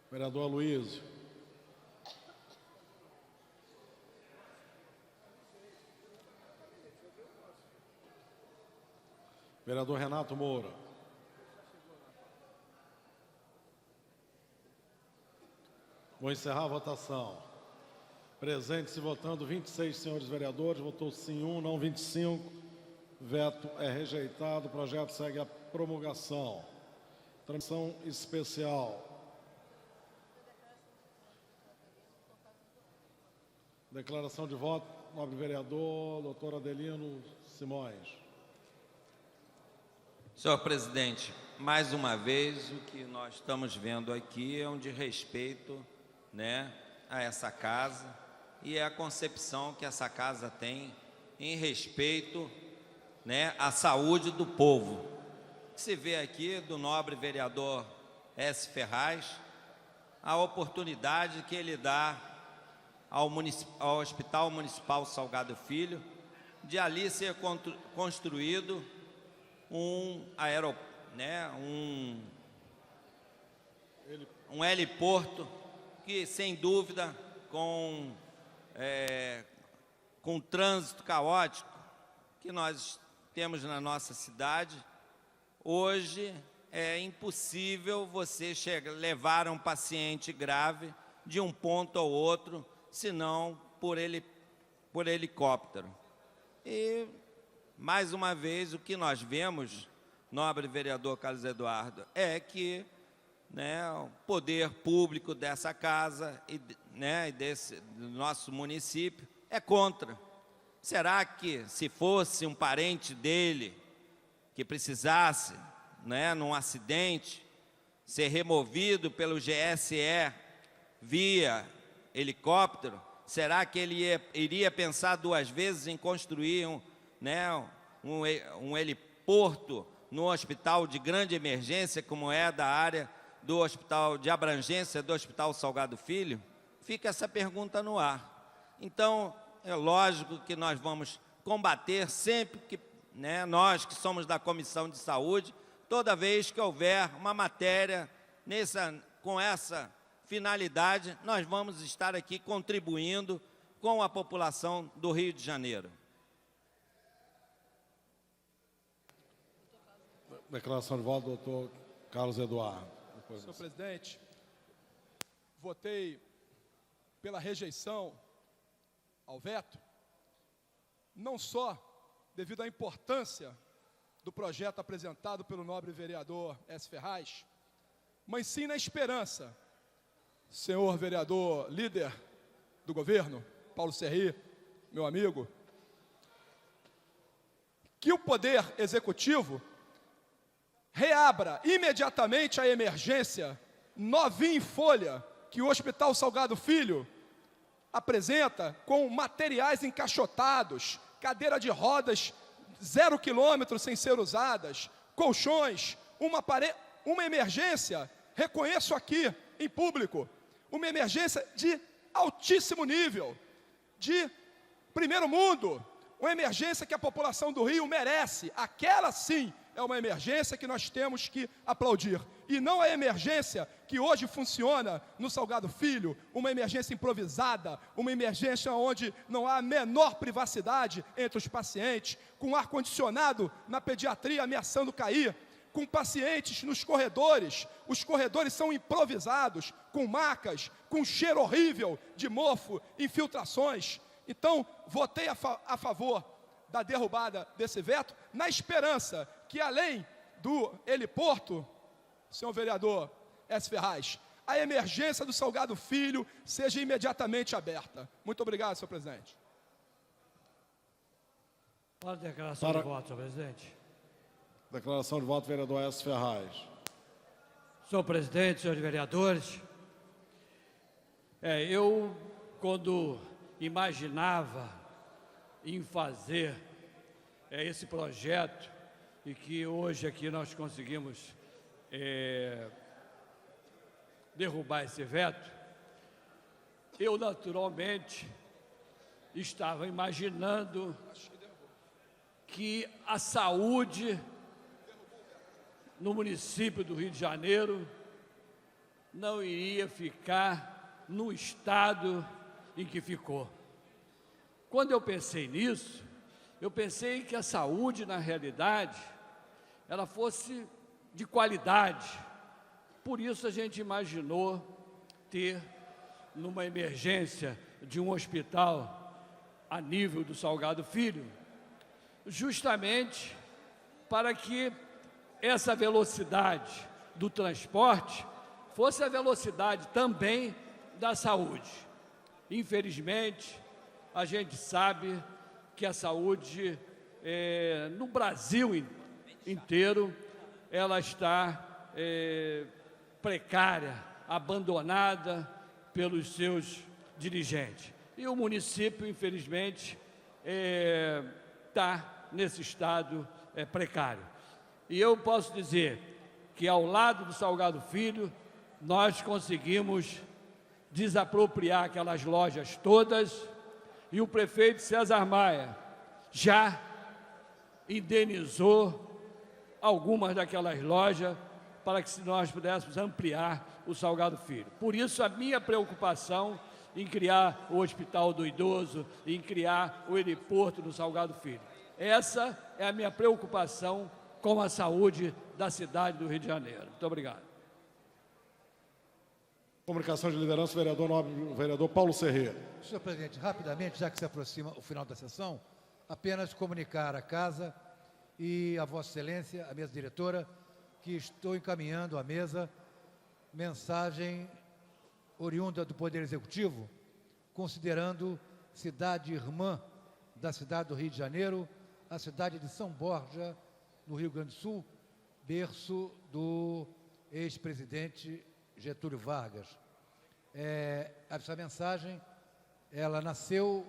vereador Aloysio, vereador Renato Moura, vou encerrar a votação. Presentes e votando 26 senhores vereadores, votou sim 1, não 25. Veto é rejeitado, o projeto segue a promulgação. Transmissão especial. Declaração de voto, nobre vereador, doutor Adelino Simões. Senhor presidente, mais uma vez, o que nós estamos vendo aqui é um desrespeito, né, a essa casa e a concepção que essa casa tem em respeito, né, à saúde do povo. Se vê aqui do nobre vereador S. Ferraz, a oportunidade que ele dá ao Hospital Municipal Salgado Filho, de ali ser construído um heliporto que, sem dúvida, com trânsito caótico que nós temos na nossa cidade, hoje é impossível você levar um paciente grave de um ponto ao outro, senão por helicóptero. E, mais uma vez, o que nós vemos, nobre vereador Carlos Eduardo, é que, né, o poder público dessa casa e, né, do nosso município é contra. Será que, se fosse um parente dele que precisasse, né, num acidente, ser removido pelo GSE via helicóptero, será que ele iria pensar duas vezes em construir um heliporto no hospital de grande emergência, como é da área do hospital de abrangência do Hospital Salgado Filho? Fica essa pergunta no ar. Então, é lógico que nós vamos combater sempre que, né, nós que somos da Comissão de Saúde, toda vez que houver uma matéria com essa finalidade, nós vamos estar aqui contribuindo com a população do Rio de Janeiro. Declaração de voto, doutor Carlos Eduardo. Senhor presidente, votei pela rejeição ao veto, não só devido à importância do projeto apresentado pelo nobre vereador S. Ferraz, mas sim na esperança, senhor vereador líder do governo, Paulo Serri, meu amigo, que o Poder Executivo reabra imediatamente a emergência novinha em folha que o Hospital Salgado Filho apresenta, com materiais encaixotados, cadeira de rodas 0 quilômetro sem ser usadas, colchões, uma emergência, reconheço aqui em público, uma emergência de altíssimo nível, de primeiro mundo, uma emergência que a população do Rio merece. Aquela sim é uma emergência que nós temos que aplaudir, e não a emergência que hoje funciona no Salgado Filho, uma emergência improvisada, uma emergência onde não há a menor privacidade entre os pacientes, com ar-condicionado na pediatria ameaçando cair, com pacientes nos corredores, os corredores são improvisados, com macas, com cheiro horrível de mofo, infiltrações. Então, votei a favor da derrubada desse veto, na esperança que, além do heliporto, senhor vereador S. Ferraz, a emergência do Salgado Filho seja imediatamente aberta. Muito obrigado, senhor presidente. Para a declaração de voto, senhor presidente. Declaração de voto, vereador S. Ferraz. Senhor presidente, senhores vereadores, eu, quando imaginava em fazer esse projeto, e que hoje aqui nós conseguimos derrubar esse veto, eu naturalmente estava imaginando que a saúde no município do Rio de Janeiro não iria ficar no estado em que ficou. Quando eu pensei nisso, eu pensei que a saúde, na realidade, ela fosse de qualidade. Por isso a gente imaginou ter, numa emergência de um hospital a nível do Salgado Filho, justamente para que essa velocidade do transporte fosse a velocidade também da saúde. Infelizmente, a gente sabe que a saúde no Brasil inteiro ela está precária, abandonada pelos seus dirigentes. E o município, infelizmente, está nesse estado precário. E eu posso dizer que, ao lado do Salgado Filho, nós conseguimos desapropriar aquelas lojas todas, e o prefeito César Maia já indenizou algumas daquelas lojas para que nós pudéssemos ampliar o Salgado Filho. Por isso, a minha preocupação em criar o Hospital do Idoso, em criar o heliporto no Salgado Filho. Essa é a minha preocupação com a saúde da cidade do Rio de Janeiro. Muito obrigado. Comunicação de liderança, vereador Paulo Serré. Senhor presidente, rapidamente, já que se aproxima o final da sessão, apenas comunicar à Casa e a Vossa Excelência, a mesa diretora, que estou encaminhando à mesa mensagem oriunda do Poder Executivo, considerando cidade irmã da cidade do Rio de Janeiro, a cidade de São Borja, no Rio Grande do Sul, berço do ex-presidente Getúlio Vargas. Essa mensagem, ela nasceu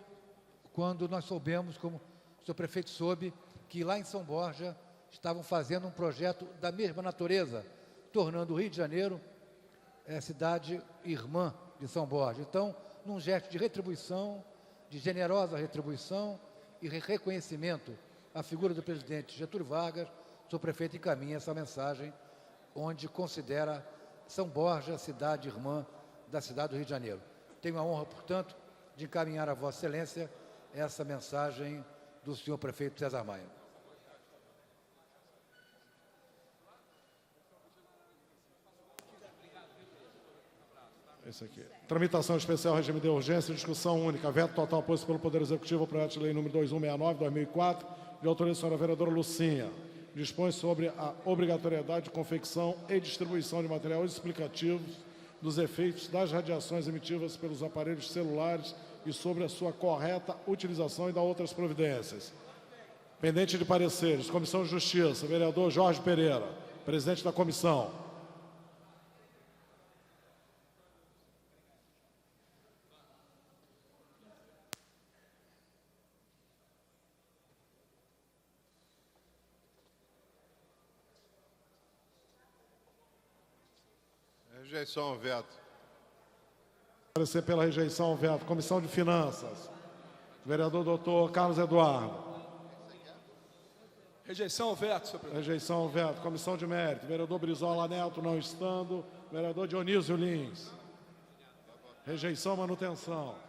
quando nós soubemos, como o senhor prefeito soube, que lá em São Borja estavam fazendo um projeto da mesma natureza, tornando o Rio de Janeiro cidade irmã de São Borja. Então, num gesto de retribuição, de generosa retribuição e reconhecimento à figura do presidente Getúlio Vargas, o senhor prefeito encaminha essa mensagem, onde considera São Borja cidade irmã da cidade do Rio de Janeiro. Tenho a honra, portanto, de encaminhar a Vossa Excelência essa mensagem do senhor prefeito César Maia. Esse aqui. Tramitação especial, regime de urgência, discussão única, veto total posto pelo Poder Executivo ao projeto de lei número 2169/2004, de autoria da senhora vereadora Lucinha. Dispõe sobre a obrigatoriedade de confecção e distribuição de materiais explicativos dos efeitos das radiações emitidas pelos aparelhos celulares e sobre a sua correta utilização e da outras providências. Pendente de pareceres, Comissão de Justiça, vereador Jorge Pereira, presidente da comissão. Rejeição ao veto. Parecer pela rejeição ao veto. Comissão de Finanças. Vereador doutor Carlos Eduardo. Rejeição ao veto, senhor presidente. Rejeição ao veto. Comissão de Mérito. Vereador Brizola Neto, não estando. Vereador Dionísio Lins. Rejeição à manutenção.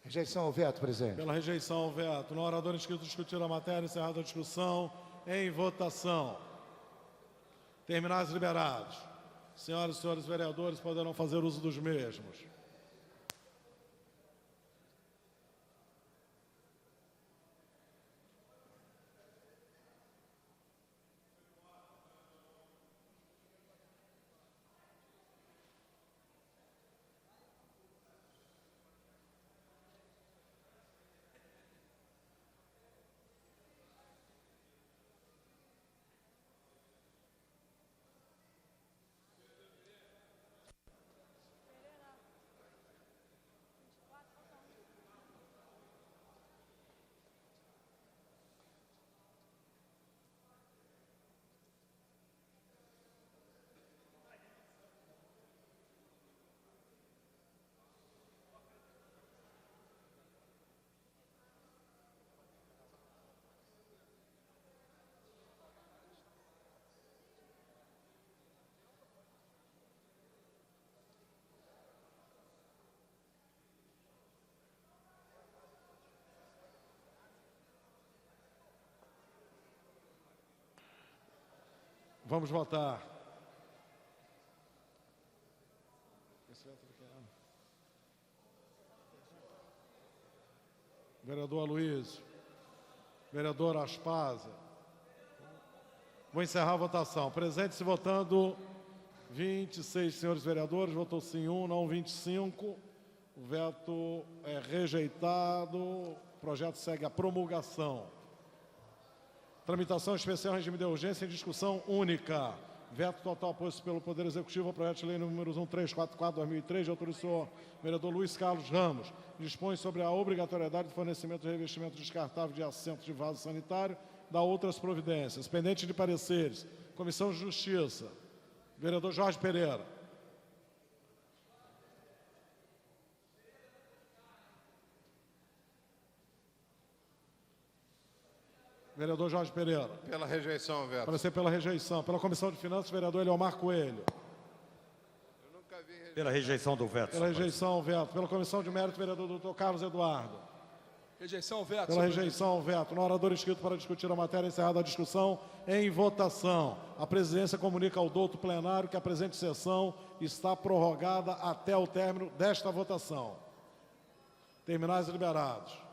Rejeição ao veto, presidente. Pela rejeição ao veto. No orador inscrito discutir a matéria, encerrada a discussão, em votação. Terminais liberados. Senhoras e senhores vereadores poderão fazer uso dos mesmos. Vamos votar. Vereador Aloysio. Vereador Aspasa. Vou encerrar a votação. Presente-se votando 26 senhores vereadores, votou sim 1, não 25. O veto é rejeitado. O projeto segue a promulgação. Tramitação especial em regime de urgência em discussão única. Veto total posto pelo Poder Executivo ao projeto de lei número 1344/2003, de autoria do senhor vereador Luiz Carlos Ramos. Dispõe sobre a obrigatoriedade de fornecimento de revestimento descartável de assentos de vaso sanitário, da outras providências. Pendente de pareceres. Comissão de Justiça. Vereador Jorge Pereira. Vereador Jorge Pereira. Pela rejeição, veto. Parecer pela rejeição. Pela Comissão de Finanças, vereador Eliomar Coelho. Pela rejeição do veto. Pela rejeição, veto. Pela Comissão de Mérito, vereador doutor Carlos Eduardo. Rejeição, veto. Pela rejeição, veto. No orador inscrito para discutir a matéria, encerrada a discussão, em votação. A presidência comunica ao douto plenário que a presente sessão está prorrogada até o término desta votação. Terminais liberados.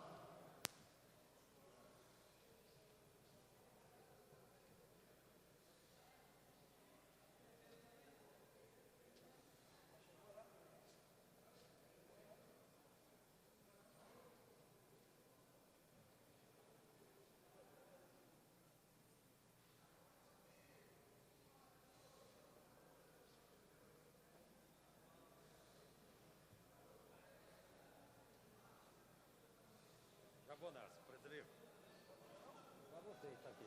Já vou nessa, presidente. Já votei, está aqui.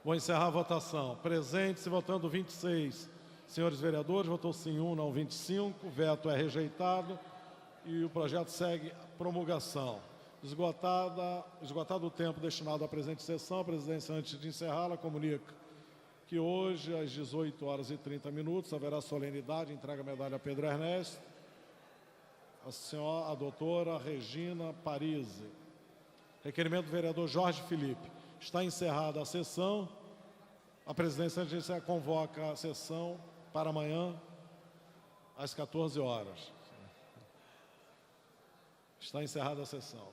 Vou encerrar a votação. Presentes e votando 26 senhores vereadores, votou sim 1, não 25. O veto é rejeitado e o projeto segue a promulgação. Esgotado o tempo destinado à presente sessão, a presidência, antes de encerrá-la, comunica que hoje, às 18h30, haverá solenidade, entrega a medalha a Pedro Ernesto, a doutora Regina Parisi. Requerimento do vereador Jorge Felipe. Está encerrada a sessão. A presidência, antes de encerrar, convoca a sessão para amanhã, às 14 horas. Está encerrada a sessão.